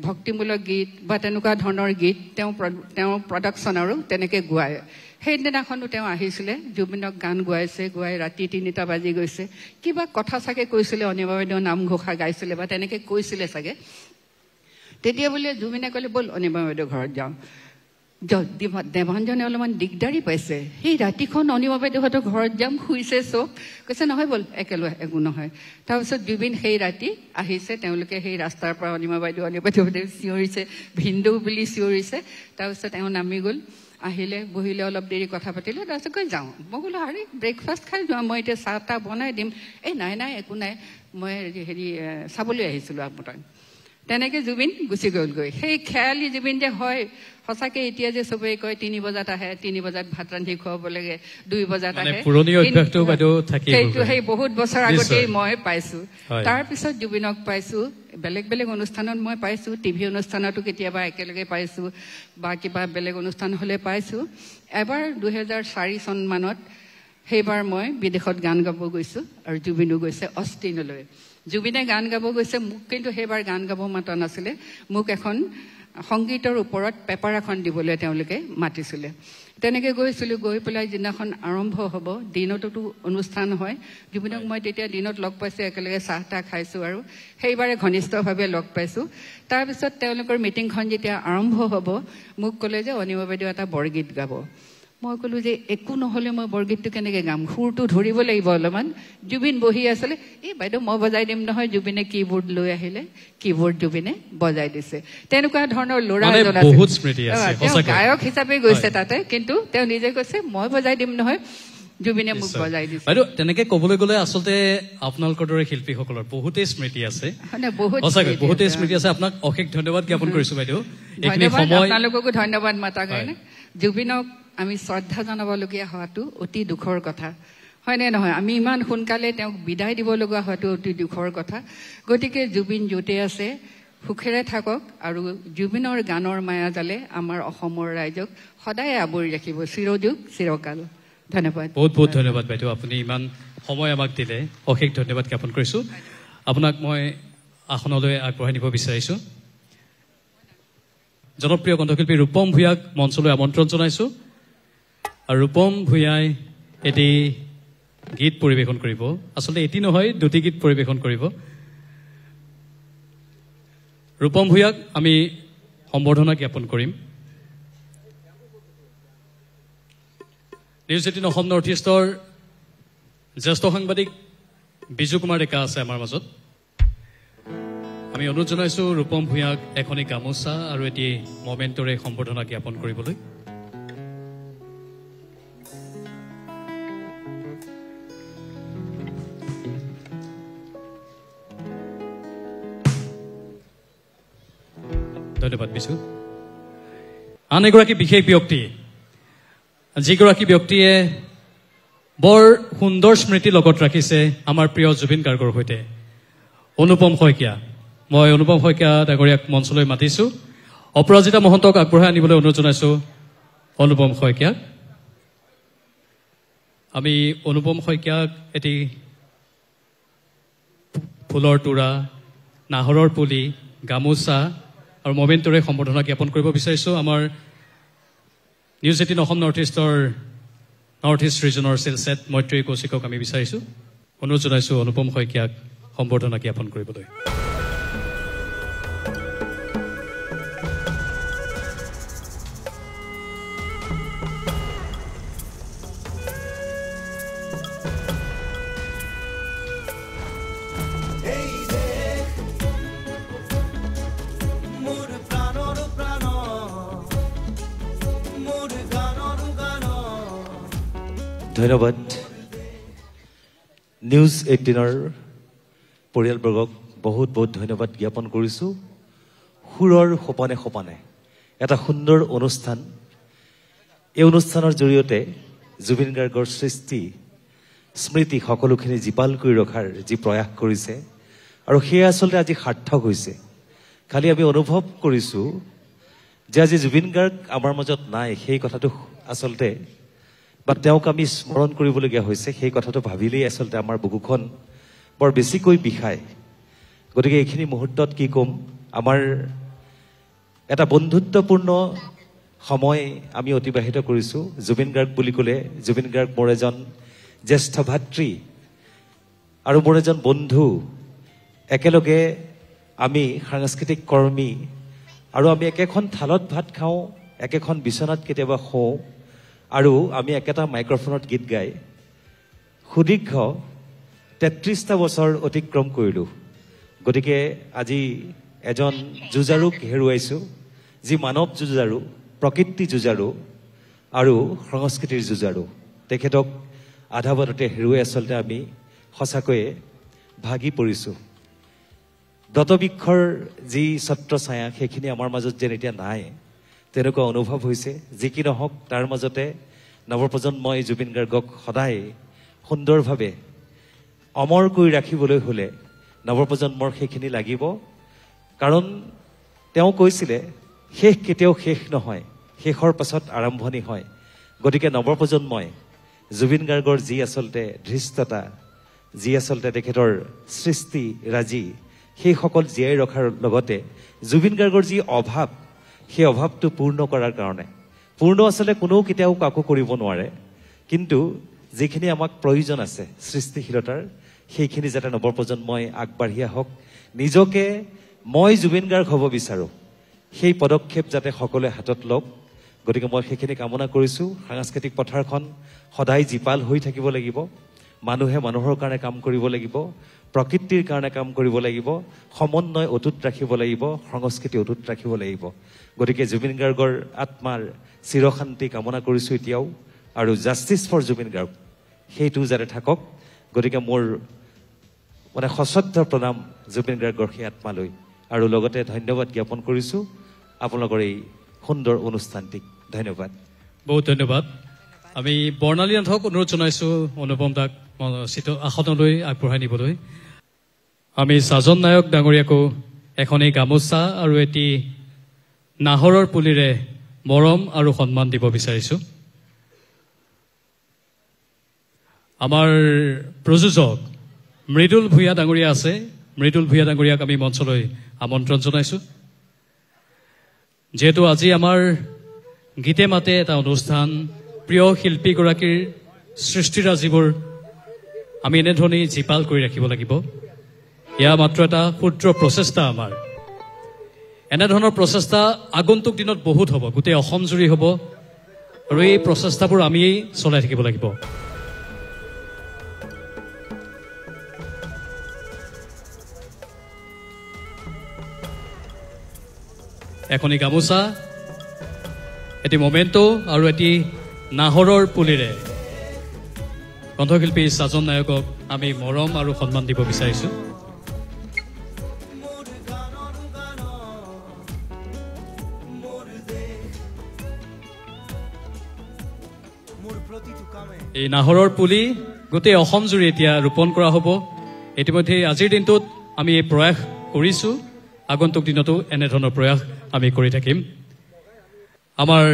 ভক্তিমূলক গীত বা তেনেকুৱা ধৰণৰ গীত তেওঁ প্ৰডাকশ্যন আৰু তেনেকৈ গোৱায়। সেইদিনাখনো তেওঁ আহিছিলে, জুবিনক গান গোৱাইছে, গোৱাই ৰাতি 3টা বাজি গৈছে। কিবা কথা চাগে কৈছিলে, অনিমা বাইদেউ নামঘোষা গাইছিলে বা তেনেকৈ কৈছিলে চাগে। তেতিয়া বোলে জুবিনে ক'লে ব'ল অনিমা বাইদেউ ঘৰত যাওঁ। দেৱাঞ্জনে অলপমান দিগদাৰী পাইছে, সেই ৰাতিখন অনিমা বাইদেউহঁতৰ ঘৰত যাম, শুইছে চব। কৈছে নহয় ব'ল একেলগে, একো নহয়। তাৰপিছত জুবিন সেই ৰাতি আহিছে, তেওঁলোকে সেই ৰাস্তাৰ পৰা অনিমা বাইদেউ চিঞৰিছে, ভিন্দৌ বুলি চিঞৰিছে। তাৰপিছত তেওঁ নামি গ'ল, আহিলে, বহিলে, অলপ দেৰি কথা পাতিলে, তাৰপিছত কৈ যাওঁ। মই বোলো আৰে ব্ৰেকফাষ্ট খাই যোৱা, মই এতিয়া চাহ তাহ বনাই দিম। এই নাই একো নাই, মই হেৰি চাবলৈ আহিছিলোঁ আপোনাক। তেনেকে জুবিন গুচি গ'লগৈ সেই খেয়ালি জুবিন যে হয় সঁচাকে এতিয়া যে চবেই কয় 3 বজাত আহে 3 বজাত ভাত ৰান্ধি খুৱাব লাগে 2 বজাত আহে সেইটো সেই বহুত বছৰ আগতেই মই পাইছো তাৰপিছত জুবিনক পাইছো বেলেগ বেলেগ অনুষ্ঠানত মই পাইছো টিভি অনুষ্ঠানতো কেতিয়াবা একেলগে পাইছো বা কিবা বেলেগ অনুষ্ঠান হলে পাইছো এবাৰ 2004 চন মানত সেইবাৰ মই বিদেশত গান গাব গৈছো আৰু জুবিনো গৈছে অষ্টিনলৈ জুবিনে গান গাব গৈছে মোক কিন্তু সেইবাৰ গান গাব মাতা নাছিলে মোক এখন সংগীতৰ ওপৰত পেপাৰ এখন দিবলৈ তেওঁলোকে মাতিছিলে তেনেকে গৈছিলো গৈ পেলাই দিনাখন আৰম্ভ হ'ব দিনতো অনুষ্ঠান হয় জুবিনক মই তেতিয়া দিনত লগ পাইছো একেলগে চাহটা খাইছো আৰু সেইবাৰে ঘনিষ্ঠভাৱে লগ পাইছো তাৰপিছত তেওঁলোকৰ মিটিংখন যেতিয়া আৰম্ভ হ'ব মোক ক'লে যে অনিমা বাইদেউ এটা বৰগীত গাব মই ক'লো যে একো নহ'লে মই বৰগীতটো কেনেকৈ গাম সুৰটো ধৰিব লাগিব অলপমান জুবিন বহি আছিলে এই বাইদেউ মই বজাই দিম নহয় জুবিনে কীবোৰ্ড লৈ আহিলে কীবোৰ্ড জুবিনে বজাই দিছে তেনেকুৱা ধৰণৰ ল'ৰা এজন আছে গায়ক হিচাপে গৈছে তাতে কিন্তু তেওঁ নিজে কৈছে মই বজাই দিম নহয় জুবিনে মোক বজাই দিছে বাইদেউ তেনেকে ক'বলৈ গ'লে আচলতে আপোনালোকৰ দৰে শিল্পীসকলৰ বহুতেই স্মৃতি আছে বহুতেই স্মৃতি আছে আপোনাক অশেষ ধন্যবাদ জ্ঞাপন কৰিছো বাইদেউ আপোনালোককো ধন্যবাদ মাতা কাৰণে জুবিনক আমি শ্ৰদ্ধা জনাবলগীয়া হোৱাটো অতি দুখৰ কথা হয়নে নহয় আমি ইমান সোনকালে তেওঁক বিদায় দিব লগা হোৱাটো অতি দুখৰ কথা গতিকে জুবিন য'তে আছে সুখেৰে থাকক আৰু জুবিনৰ গানৰ মায়াজালে আমাৰ অসমৰ ৰাইজক সদায় আৱৰি ৰাখিব চিৰযুগ চিৰকাল ধন্যবাদ বহুত বহুত ধন্যবাদ বাইদেউ আপুনি ইমান সময় আমাক দিলে অশেষ ধন্যবাদ জ্ঞাপন কৰিছো আপোনাক মই আসনলৈ আগবঢ়াই নিব বিচাৰিছো জনপ্ৰিয় কণ্ঠশিল্পী ৰূপম ভূঞাক মঞ্চলৈ আমন্ত্ৰণ জনাইছো আৰু ৰূপম ভূঞাই এটি গীত পৰিৱেশন কৰিব আচলতে এটি নহয় দুটি গীত পৰিৱেশন কৰিব ৰূপম ভূঞাক আমি সম্বৰ্ধনা জ্ঞাপন কৰিম নিউজ 18 অসম নৰ্থ ইষ্টৰ জ্যেষ্ঠ সাংবাদিক বিজু কুমাৰ ডেকা আছে আমাৰ মাজত আমি অনুৰোধ জনাইছো ৰূপম ভূঞাক এখনি গামোচা আৰু এটি মমেণ্টৰে সম্বৰ্ধনা জ্ঞাপন কৰিবলৈ ধন্যবাদ বিজু আন এগৰাকী বিশেষ ব্যক্তি যিগৰাকী ব্যক্তিয়ে বৰ সুন্দৰ স্মৃতি লগত ৰাখিছে আমাৰ প্ৰিয় জুবিন গাৰ্গৰ সৈতে অনুপম শইকীয়া মই অনুপম শইকীয়া ডাঙৰীয়াক মঞ্চলৈ মাতিছো অপৰাজিতা মহন্তক আগবঢ়াই আনিবলৈ অনুৰোধ জনাইছো অনুপম শইকীয়াক আমি অনুপম শইকীয়াক এটি ফুলৰ তোৰা নাহৰৰ পুলি গামোচা আৰু মমেণ্টৰে সম্বৰ্ধনা জ্ঞাপন কৰিব বিচাৰিছো আমাৰ নিউজ 18 অসম নৰ্থ ইষ্ট ৰিজনৰ চেলছেট মৈত্ৰী কৌশিকক আমি বিচাৰিছো অনুৰোধ জনাইছো অনুপম শইকীয়াক সম্বৰ্ধনা জ্ঞাপন কৰিবলৈ ধন্যবাদ নিউজ 18ৰ পৰিয়ালবৰ্গক বহুত বহুত ধন্যবাদ জ্ঞাপন কৰিছোঁ সুৰৰ সপনে সপনে এটা সুন্দৰ অনুষ্ঠান এই অনুষ্ঠানৰ জৰিয়তে জুবিন গাৰ্গৰ সৃষ্টি স্মৃতি সকলোখিনি জীপাল কৰি ৰখাৰ যি প্ৰয়াস কৰিছে আৰু সেয়া আচলতে আজি সাৰ্থক হৈছে খালি আমি অনুভৱ কৰিছোঁ যে আজি জুবিন গাৰ্গ আমাৰ মাজত নাই সেই কথাটো আচলতে বা তেওঁক আমি স্মৰণ কৰিবলগীয়া হৈছে সেই কথাটো ভাবিলেই আচলতে আমাৰ বুকুখন বৰ বেছিকৈ বিষায় গতিকে এইখিনি মুহূৰ্তত কি ক'ম আমাৰ এটা বন্ধুত্বপূৰ্ণ সময় আমি অতিবাহিত কৰিছোঁ জুবিন গাৰ্গ বুলি ক'লে জুবিন গাৰ্গ মোৰ এজন জ্যেষ্ঠ ভাতৃ আৰু মোৰ এজন বন্ধু একেলগে আমি সাংস্কৃতিক কৰ্মী আৰু আমি একেখন থালত ভাত খাওঁ একেখন বিচনাত কেতিয়াবা শুওঁ আৰু আমি একেটা মাইক্ৰফোনত গীত গাই সুদীৰ্ঘ 33টা বছৰ অতিক্ৰম কৰিলোঁ গতিকে আজি এজন যুঁজাৰুক হেৰুৱাইছোঁ যি মানৱ যুঁজাৰু প্ৰকৃতি যুঁজাৰু আৰু সংস্কৃতিৰ যুঁজাৰু তেখেতক আধা বাটতে হেৰুৱাই আচলতে আমি সঁচাকৈয়ে ভাগি পৰিছোঁ দতবৃক্ষৰ যি ছত্ৰ ছায়া সেইখিনি আমাৰ মাজত যেন এতিয়া নাই তেনেকুৱা অনুভৱ হৈছে। যি কি নহওক তাৰ মাজতে নৱপ্ৰজন্মই জুবিন গাৰ্গক সদায় সুন্দৰভাৱে অমৰ কৰি ৰাখিবলৈ হ'লে নৱপ্ৰজন্মৰ সেইখিনি লাগিব। কাৰণ তেওঁ কৈছিলে শেষ কেতিয়াও শেষ নহয়, শেষৰ পাছত আৰম্ভণি হয়। গতিকে নৱপ্ৰজন্মই জুবিন গাৰ্গৰ যি আচলতে ধৃষ্টতা, যি আচলতে তেখেতৰ সৃষ্টিৰাজি, সেইসকল জীয়াই ৰখাৰ লগতে জুবিন গাৰ্গৰ যি অভাৱ, সেই অভাৱটো পূৰ্ণ কৰাৰ কাৰণে, পূৰ্ণ আচলতে কোনেও কেতিয়াও কাকো কৰিব নোৱাৰে, কিন্তু যিখিনি আমাক প্ৰয়োজন আছে সৃষ্টিশীলতাৰ, সেইখিনি যাতে নৱপ্ৰজন্মই আগবাঢ়ি আহক। নিজকে মই জুবিন গাৰ্গ হ'ব বিচাৰোঁ, সেই পদক্ষেপ যাতে সকলোৱে হাতত লওক। গতিকে মই সেইখিনি কামনা কৰিছোঁ। সাংস্কৃতিক পথাৰখন সদায় জীপাল হৈ থাকিব লাগিব। মানুহে মানুহৰ কাৰণে কাম কৰিব লাগিব, প্ৰকৃতিৰ কাৰণে কাম কৰিব লাগিব, সমন্বয় অটুট ৰাখিব লাগিব, সংস্কৃতি অটুট ৰাখিব লাগিব। গতিকে জুবিন গাৰ্গৰ আত্মাৰ চিৰশান্তি কামনা কৰিছোঁ এতিয়াও, আৰু জাষ্টিছ ফৰ জুবিন গাৰ্গ সেইটো যাতে থাকক। গতিকে মোৰ মানে সশ্ৰদ্ধ প্ৰণাম জুবিন গাৰ্গৰ সেই আত্মালৈ, আৰু লগতে ধন্যবাদ জ্ঞাপন কৰিছোঁ আপোনালোকৰ এই সুন্দৰ অনুষ্ঠানটিক। ধন্যবাদ, বহুত ধন্যবাদ। আমি বৰ্ণালী নাথক অনুৰোধ জনাইছোঁ অনুপম দাক আসনলৈ আগবঢ়াই নিবলৈ। আমি সাজন নায়ক ডাঙৰীয়াকো এখনি গামোচা আৰু এটি নাহৰৰ পুলিৰে মৰম আৰু সন্মান দিব বিচাৰিছোঁ। আমাৰ প্ৰযোজক মৃদুল ভূঞা ডাঙৰীয়া আছে, মৃদুল ভূঞা ডাঙৰীয়াক আমি মঞ্চলৈ আমন্ত্ৰণ জনাইছোঁ। যিহেতু আজি আমাৰ গীতে মাতে এটা অনুষ্ঠান, প্ৰিয় শিল্পীগৰাকীৰ সৃষ্টিৰাজিবোৰ আমি এনেধৰণেই জীপাল কৰি ৰাখিব লাগিব। এয়া মাত্ৰ এটা ক্ষুদ্ৰ প্ৰচেষ্টা আমাৰ। এনেধৰণৰ প্ৰচেষ্টা আগন্তুক দিনত বহুত হ'ব, গোটেই অসমজুৰি হ'ব, আৰু এই প্ৰচেষ্টাবোৰ আমি চলাই থাকিব লাগিব। এখনি গামোচা, এটি মমেণ্টো আৰু এটি নাহৰৰ পুলিৰে কণ্ঠশিল্পী সাজন নায়কক আমি মৰম আৰু সন্মান দিব বিচাৰিছোঁ। এই নাহৰৰ পুলি গোটেই অসমজুৰি এতিয়া ৰোপণ কৰা হ'ব। ইতিমধ্যে আজিৰ দিনটোত আমি এই প্ৰয়াস কৰিছোঁ, আগন্তুক দিনতো এনেধৰণৰ প্ৰয়াস আমি কৰি থাকিম। আমাৰ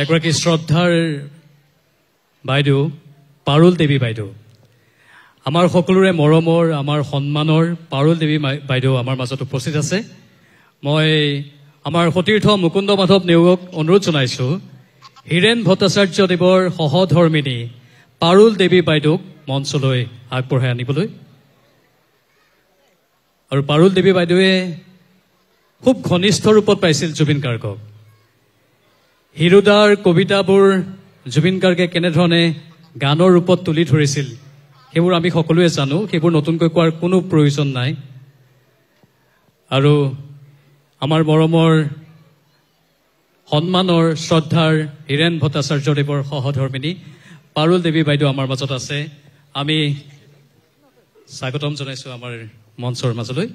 এগৰাকী শ্ৰদ্ধাৰ বাইদেউ পাৰুল দেৱী বাইদেউ, আমাৰ সকলোৰে মৰমৰ, আমাৰ সন্মানৰ পাৰুল দেৱী বাইদেউ আমাৰ মাজত উপস্থিত আছে। মই আমাৰ সতীৰ্থ মুকুন্দ মাধৱ নেওগক অনুৰোধ জনাইছোঁ হীৰেণ ভট্টাচাৰ্যদেৱৰ সহধৰ্মিনী পাৰুল দেৱী বাইদেউক মঞ্চলৈ আগবঢ়াই আনিবলৈ। আৰু পাৰুল দেৱী বাইদেৱে খুব ঘনিষ্ঠ ৰূপত পাইছিল জুবিন গাৰ্গক। হিৰুদাৰ কবিতাবোৰ জুবিন গাৰ্গে কেনেধৰণে গানৰ ৰূপত তুলি ধৰিছিল সেইবোৰ আমি সকলোৱে জানো, সেইবোৰ নতুনকৈ কোৱাৰ কোনো প্ৰয়োজন নাই। আৰু আমাৰ মৰমৰ সন্মানৰ শ্ৰদ্ধাৰ হীৰেণ ভট্টাচাৰ্যদেৱৰ সহধৰ্মিনী পাৰুল দেৱী বাইদেউ আমাৰ মাজত আছে। আমি স্বাগতম জনাইছোঁ আমাৰ মঞ্চৰ মাজলৈ।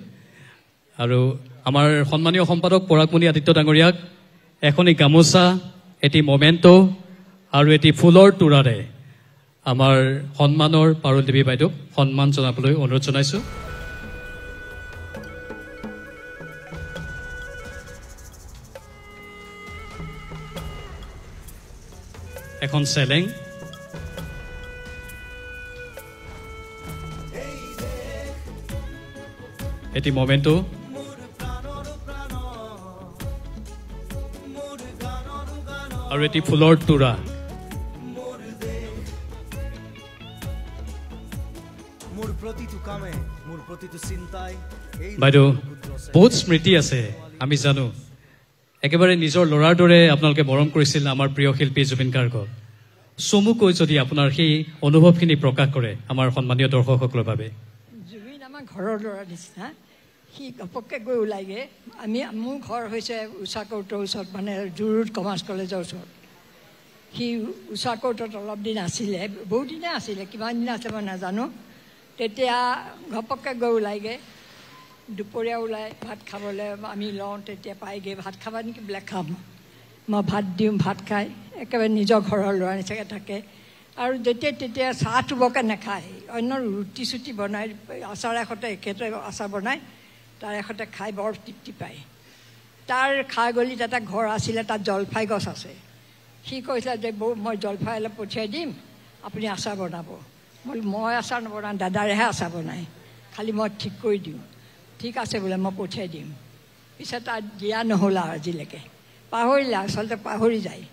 আৰু আমাৰ সন্মানীয় সম্পাদক পৰাগমণি আদিত্য ডাঙৰীয়াক এখনি গামোচা, এটি মমেণ্টো আৰু এটি ফুলৰ তোৰাৰে আমাৰ সন্মানৰ পাৰুল দেৱী বাইদেউক সন্মান জনাবলৈ অনুৰোধ জনাইছোঁ। এখন চেলেং, এটি মমেণ্টো, আৰু এটি ফুলৰ তোৰা। বাইদেউ বহুত স্মৃতি আছে আমি জানো, একেবাৰে নিজৰ ল'ৰাৰ দৰে আপোনালোকে মৰম কৰিছিল আমাৰ প্ৰিয় শিল্পী জুবিন গাৰ্গক। চমুকৈ যদি আপোনাৰ সেই অনুভৱখিনি প্ৰকাশ কৰে আমাৰ সন্মানীয় দৰ্শকসকলৰ বাবে। জুবিন আমাৰ ঘৰৰ ল'ৰা নিচিনা, সি ঘপককৈ গৈ ওলাইগৈ। মোৰ ঘৰ হৈছে উষা কৰ্টৰ ওচৰত, মানে জুৰুড কমাৰ্চ কলেজৰ ওচৰত। সি উষা কৰ্টত অলপ দিন আছিলে, বহুত দিনে আছিলে, কিমান দিন আছে মই নাজানো। তেতিয়া ঘপককৈ গৈ ওলাইগৈ, দুপৰীয়া ওলাই ভাত খাবলৈ আমি লওঁ তেতিয়া পাইগৈ ভাত খাবা নেকি বোলে খাম মই ভাত দিওঁ ভাত খাই একেবাৰে নিজৰ ঘৰৰ ল'ৰা নিচাকৈ থাকে আৰু যেতিয়া তেতিয়া চাহ টুবকে নাখায় অন্য ৰুটি চুটি বনাই আচাৰ এখতে এখেতে আচাৰ বনাই তাৰ এখতে খাই বৰ তৃপ্তি পায় তাৰ খাগলিত এটা ঘৰ আছিলে তাত জলফাই গছ আছে সি কৈছিলে যে বৌ মই জলফাই অলপ পঠিয়াই দিম আপুনি আচাৰ বনাব মই আচাৰ নবনাওঁ দাদাৰেহে আচাৰ বনায় খালি মই ঠিক কৰি দিওঁ ঠিক আছে বোলে মই পঠিয়াই দিম পিছত তাত দিয়া নহ'ল আৰু আজিলৈকে পাহৰিলে আচলতে পাহৰি যায়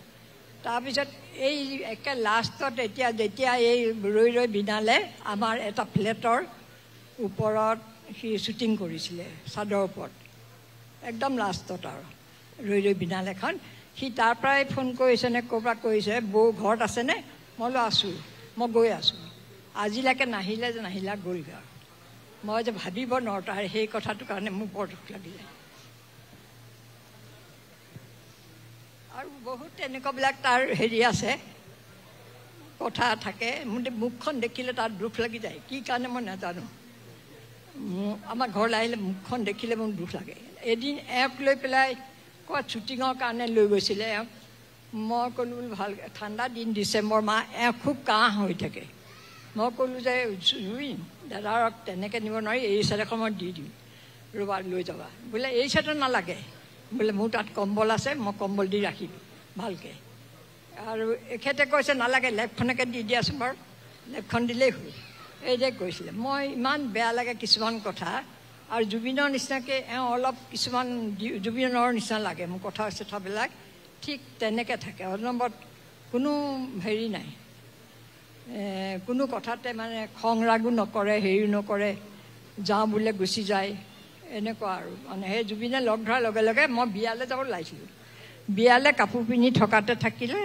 তাৰপিছত এই একে লাষ্টত এতিয়া যেতিয়া এই ৰৈ ৰৈ বিনালে আমাৰ এটা ফ্লেটৰ ওপৰত সি শ্বুটিং কৰিছিলে চাদৰ ওপৰত একদম লাষ্টত আৰু ৰৈ ৰৈ বিনালেখন সি তাৰ পৰাই ফোন কৰিছে নে ক'ৰ পৰা কৰিছে বৌ ঘৰত আছেনে মই বোলো আছোঁ মই গৈ আছোঁ আজিলৈকে নাহিলে যে নাহিলা গ'লগৈ আৰু মই যে ভাবিব নোৱাৰোঁ তাৰ সেই কথাটোৰ কাৰণে মোৰ বৰ দুখ লাগি যায় আৰু বহুত তেনেকুৱাবিলাক তাৰ হেৰি আছে কথা থাকে মোৰ মুখখন দেখিলে তাৰ দুখ লাগি যায় কি কাৰণে মই নাজানো আমাৰ ঘৰলৈ আহিলে মুখখন দেখিলে মোৰ দুখ লাগে এদিন এওঁক লৈ পেলাই ক'ৰবাত শ্বুটিঙৰ কাৰণে লৈ গৈছিলে এওঁক মই ক'লোঁ ভাল ঠাণ্ডা দিন ডিচেম্বৰ মাহ এওঁ খুব কাহ হৈ থাকে মই ক'লোঁ যে জুবিন দাদাক তেনেকৈ নিব নোৱাৰি এই চাইড এখন মই দি দিম ৰ'বা লৈ যাবা বোলে এই চাইডত নালাগে বোলে মোৰ তাত কম্বল আছে মই কম্বল দি ৰাখিম ভালকৈ আৰু এখেতে কৈছে নালাগে লেপখনকে দি দিয়াচোন বাৰু লেপখন দিলেই হ'ল এই যে কৈছিলে মই ইমান বেয়া লাগে কিছুমান কথা আৰু জুবিনৰ নিচিনাকৈ এওঁ অলপ কিছুমান জুবিনৰ নিচিনা লাগে মোৰ কথা চথাবিলাক ঠিক তেনেকৈ থাকে অনবৰত কোনো হেৰি নাই কোনো কথাতে মানে খং ৰাগো নকৰে হেৰি নকৰে যাওঁ বোলে গুচি যায় এনেকুৱা আৰু মানে সেই জুবিনে লগ ধৰাৰ লগে লগে মই বিয়ালৈ যাব ওলাইছিলোঁ বিয়ালৈ কাপোৰ পিন্ধি থকাতে থাকিলে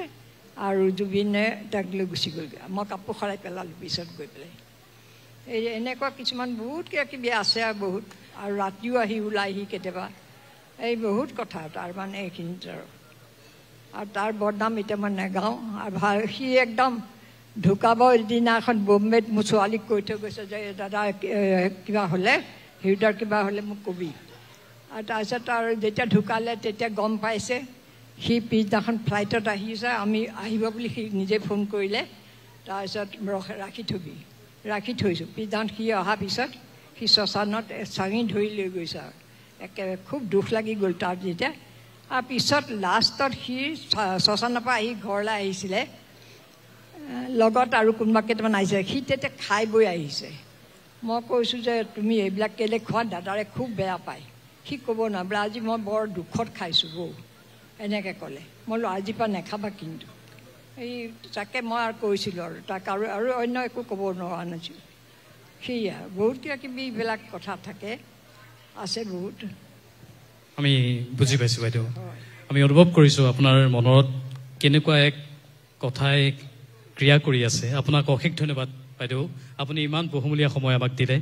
আৰু জুবিনে তাক লৈ গুচি গ'লগৈ মই কাপোৰ সৰাই পেলালোঁ পিছত গৈ পেলাই এই এনেকুৱা কিছুমান বহুত কিবা কিবি আছে আৰু বহুত আৰু ৰাতিও আহি ওলাইহি কেতিয়াবা এই বহুত কথা তাৰ মানে এইখিনিত আৰু তাৰ বদনাম এতিয়া মই নেগাওঁ আৰু ভাল সি একদম ঢুকাব দিনাখন বম্বেত মোৰ ছোৱালীক কৈ থৈ গৈছে যে দাদা কিবা হ'লে হৃদয়ৰ কিবা হ'লে মোক কবি আৰু তাৰপিছত আৰু যেতিয়া ঢুকালে তেতিয়া গম পাইছে সি পিছদিনাখন ফ্লাইটত আহিছে আমি আহিব বুলি সি নিজে ফোন কৰিলে তাৰপিছত ৰাখি থৈছোঁ পিছদিনাখন সি অহাৰ পিছত সি শ্মশানত চাঙি ধৰি লৈ গৈছে আৰু একেবাৰে খুব দুখ লাগি গ'ল তাৰ যেতিয়া আৰু পিছত লাষ্টত সি শ্মশানৰ পৰা আহি ঘৰলৈ আহিছিলে লগত আৰু কোনোবা কেইটামান আহিছে সি তেতিয়া খাই বৈ আহিছে মই কৈছোঁ যে তুমি এইবিলাক কেলৈ খোৱা দাদাৰে খুব বেয়া পায় সি ক'ব নোৱাৰে বোলে আজি মই বৰ দুখত খাইছোঁ বৌ এনেকৈ ক'লে মই বোলো আজিৰ পৰা নাখাবা কিন্তু এই তাকে মই আৰু কৈছিলোঁ আৰু তাক আৰু অন্য একো ক'ব নোৱাৰা নাছিলোঁ সেয়া বহুত কিবা কিবি এইবিলাক কথা থাকে আছে বহুত আমি বুজি পাইছোঁ বাইদেউ আমি অনুভৱ কৰিছোঁ আপোনাৰ মনত কেনেকুৱা এক কথাই ক্ৰিয়া কৰি আছে আপোনাক অশেষ ধন্যবাদ বাইদেউ আপুনি ইমান বহুমূলীয়া সময় আমাক দিলে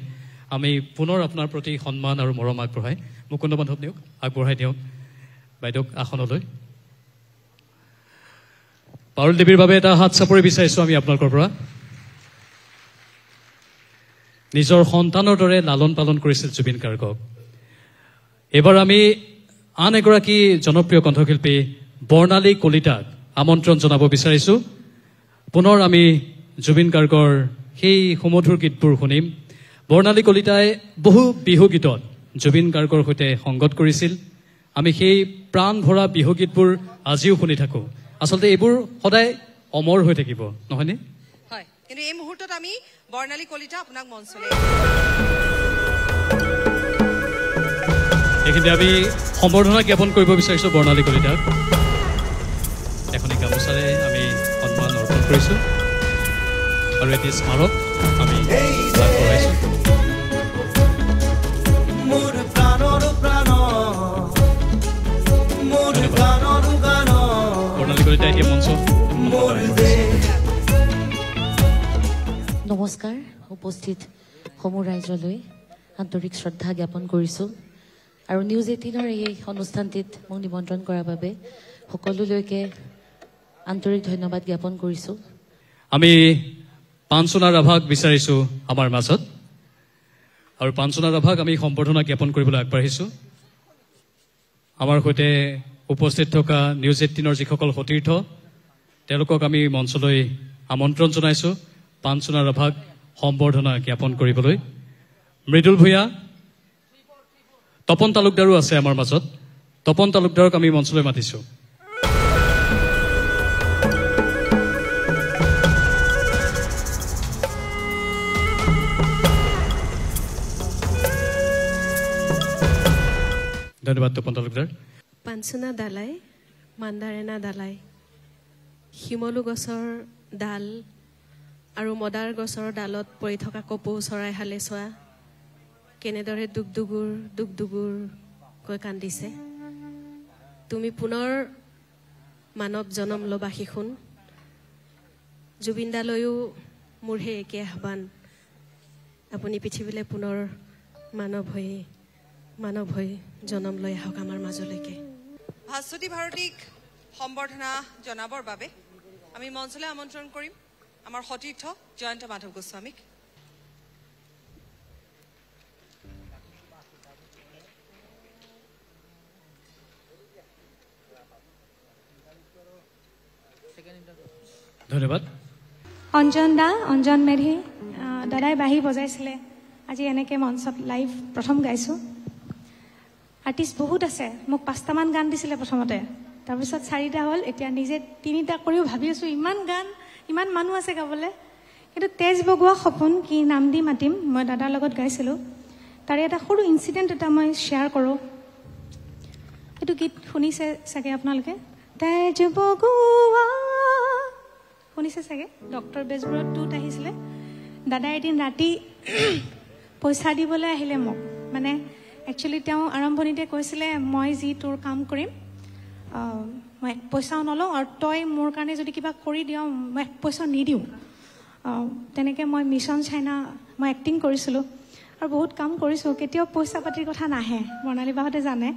আমি পুনৰ আপোনাৰ প্ৰতি সন্মান আৰু মৰম আগবঢ়াই মুকুন্দ বান্ধৱ দিয়ক আগবঢ়াই দিয়ক বাইদেউক আসনলৈ পাৰুল দেৱীৰ বাবে এটা হাত চাপৰি বিচাৰিছোঁ আমি আপোনালোকৰ পৰা নিজৰ সন্তানৰ দৰে লালন পালন কৰিছিল জুবিন গাৰ্গক এইবাৰ আমি আন এগৰাকী জনপ্ৰিয় কণ্ঠশিল্পী বৰ্ণালী কলিতাক আমন্ত্ৰণ জনাব বিচাৰিছোঁ পুনৰ আমি জুবিন গাৰ্গৰ সেই সুমধুৰ গীতবোৰ শুনিম বৰ্ণালী কলিতাই বহু বিহু গীতত জুবিন গাৰ্গৰ সৈতে সংগত কৰিছিল আমি সেই প্ৰাণ ভৰা বিহু গীতবোৰ আজিও শুনি থাকোঁ আচলতে এইবোৰ সদায় অমৰ হৈ থাকিব নহয়নে হয় কিন্তু এই মুহূৰ্তত আমি বৰ্ণালী কলিতা আপোনাক মঞ্চলৈ এইখিনি আমি সম্বৰ্ধনা জ্ঞাপন কৰিব বিচাৰিছোঁ বৰ্ণালী কলিতাক এখনি গামোচাৰে আমি সন্মান অৰ্পণ কৰিছোঁ আৰু এটি স্মাৰক আমি আগবঢ়াইছোঁ বৰ্ণালী কলিতা এতিয়া মঞ্চ নমস্কাৰ উপস্থিত সমূহ ৰাইজলৈ আন্তৰিক শ্ৰদ্ধা জ্ঞাপন কৰিছোঁ আৰু নিউজ 18ৰ এই অনুষ্ঠানটিত মোক নিমন্ত্ৰণ কৰাৰ বাবে সকলোলৈকে আন্তৰিক ধন্যবাদ জ্ঞাপন কৰিছোঁ আমি পাঞ্চনা ৰাভাক বিচাৰিছোঁ আমাৰ মাজত আৰু পাঞ্চনা ৰাভাক আমি সম্বৰ্ধনা জ্ঞাপন কৰিবলৈ আগবাঢ়িছোঁ আমাৰ সৈতে উপস্থিত থকা নিউজ 18ৰ যিসকল সতীৰ্থ তেওঁলোকক আমি মঞ্চলৈ আমন্ত্ৰণ জনাইছোঁ পাঞ্চনা ৰাভাক সম্বৰ্ধনা জ্ঞাপন কৰিবলৈ মৃদুল ভূঞা তপন তালুকদাৰো আছে আমাৰ মাজত তপন তালুকদাৰক আমি মঞ্চলৈ মাতিছোঁ ধন্যবাদ তপন তালুকদাৰ পাঞ্চনা দালাই মান্দাৰেনা দালাই শিমলু গছৰ ডাল আৰু মদাৰ গছৰ ডালত পৰি থকা কপৌ চৰাই হালে চোৱা কেনেদৰে দুগদুগুৰ কৈ কান্দিছে তুমি পুনৰ মানৱ জনম লবা শিশুন জুবিনদালৈও মোৰ হে একে আহ্বান আপুনি পৃথিৱীলৈ পুনৰ মানৱ হৈ জনম লৈ আহক আমাৰ মাজলৈকে ভাস্বতী ভাৰতীক সম্বৰ্ধনা জনাবৰ বাবে আমি মঞ্চলৈ আমন্ত্ৰণ কৰিম আমাৰ সতীৰ্থ জয়ন্ত মাধৱ গোস্বামীক ধন্যবাদ অঞ্জন মেধি দাদাই বাঁহী বজাইছিলে আজি এনেকৈ মঞ্চত লাইভ প্ৰথম গাইছোঁ আৰ্টিষ্ট বহুত আছে মোক 5টামান গান দিছিলে প্ৰথমতে তাৰপিছত 4টা হ'ল এতিয়া নিজে 3টা কৰিও ভাবি আছোঁ ইমান গান ইমান মানুহ আছে গাবলৈ কিন্তু তেজ বগোৱা সপোন কি নাম দি মাতিম মই দাদাৰ লগত গাইছিলোঁ তাৰে এটা সৰু ইনচিডেণ্ট এটা মই শ্বেয়াৰ কৰোঁ এইটো গীত শুনিছে চাগে আপোনালোকে তেজ বগোৱা শুনিছে চাগে ডক্টৰ বেজবৰুৱাত 2ত আহিছিলে দাদাই এদিন ৰাতি পইচা দিবলৈ আহিলে মোক মানে একচুৱেলি তেওঁ আৰম্ভণিতে কৈছিলে মই যি তোৰ কাম কৰিম মই পইচাও নলওঁ আৰু তই মোৰ কাৰণে যদি কিবা কৰি দিওঁ মই পইচা নিদিওঁ তেনেকৈ মই মিছন চাইনা মই এক্টিং কৰিছিলোঁ আৰু বহুত কাম কৰিছোঁ কেতিয়াও পইচা পাতিৰ কথা নাহে বৰ্ণালী বাহঁতে জানে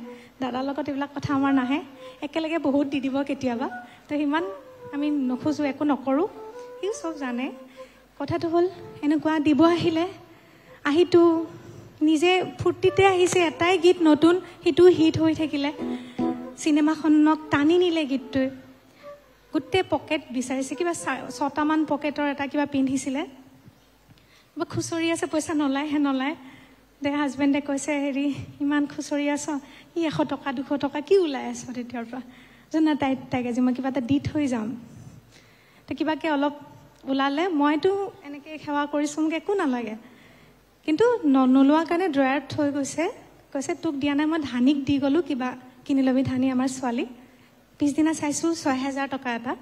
দাদাৰ লগত এইবিলাক কথা আমাৰ নাহে একেলগে বহুত দি দিব কেতিয়াবা তো সিমান আমি নোখোজোঁ একো নকৰোঁ সি চব জানে কথাটো হ'ল এনেকুৱা দিব আহিলে আহিতো নিজে ফূৰ্তিতে আহিছে এটাই গীত নতুন সিটো হিট হৈ থাকিলে চিনেমাখনক টানি নিলে গীতটোৱে গোটেই পকেট বিচাৰিছে কিবা 6টামান পকেটৰ এটা কিবা পিন্ধিছিলে কিবা খুচৰি আছে পইচা নলায় দে হাজবেণ্ডে কৈছে হেৰি ইমান খুচৰি আছ ই 100 টকা 200 টকা কি ওলাই আছ তেতিয়াৰ পৰা জানা তাইক আজি মই কিবা এটা দি থৈ যাম তো কিবাকৈ অলপ ওলালে মইতো এনেকৈ সেৱা কৰিছোঁ মোক একো নালাগে কিন্তু নোলোৱা কাৰণে ড্ৰয়াৰত থৈ কৈছে তোক দিয়া নাই মই ধানীক দি গ'লোঁ কিবা কিনি ল'বি ধানী আমাৰ ছোৱালী পিছদিনা চাইছোঁ 6000 টকা এটা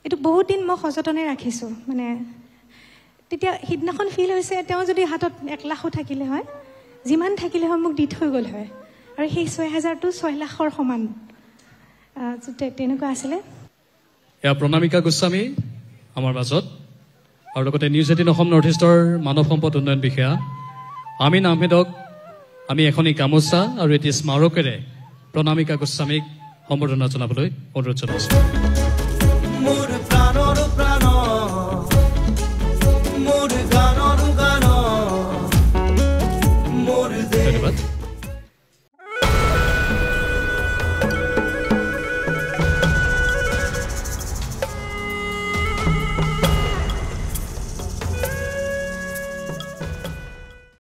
এইটো বহুত দিন মই সযতনে ৰাখিছোঁ মানে তেতিয়া সিদিনাখন ফিল হৈছে তেওঁ যদি হাতত 1 লাখো থাকিলে হয় যিমান থাকিলে হয় মোক দি থৈ গ'ল হয় আৰু সেই 6000টো 6 লাখৰ সমান তেনেকুৱা আছিলে এয়া প্ৰণামিকা গোস্বামী আমাৰ মাজত আৰু লগতে নিউজ 18 অসম নৰ্থ ইষ্টৰ মানৱ সম্পদ উন্নয়ন বিষয়া আমিন আহমেদক আমি এখনি গামোচা আৰু এটি স্মাৰকেৰে প্ৰণামিকা গোস্বামীক সম্বৰ্ধনা জনাবলৈ অনুৰোধ জনাইছোঁ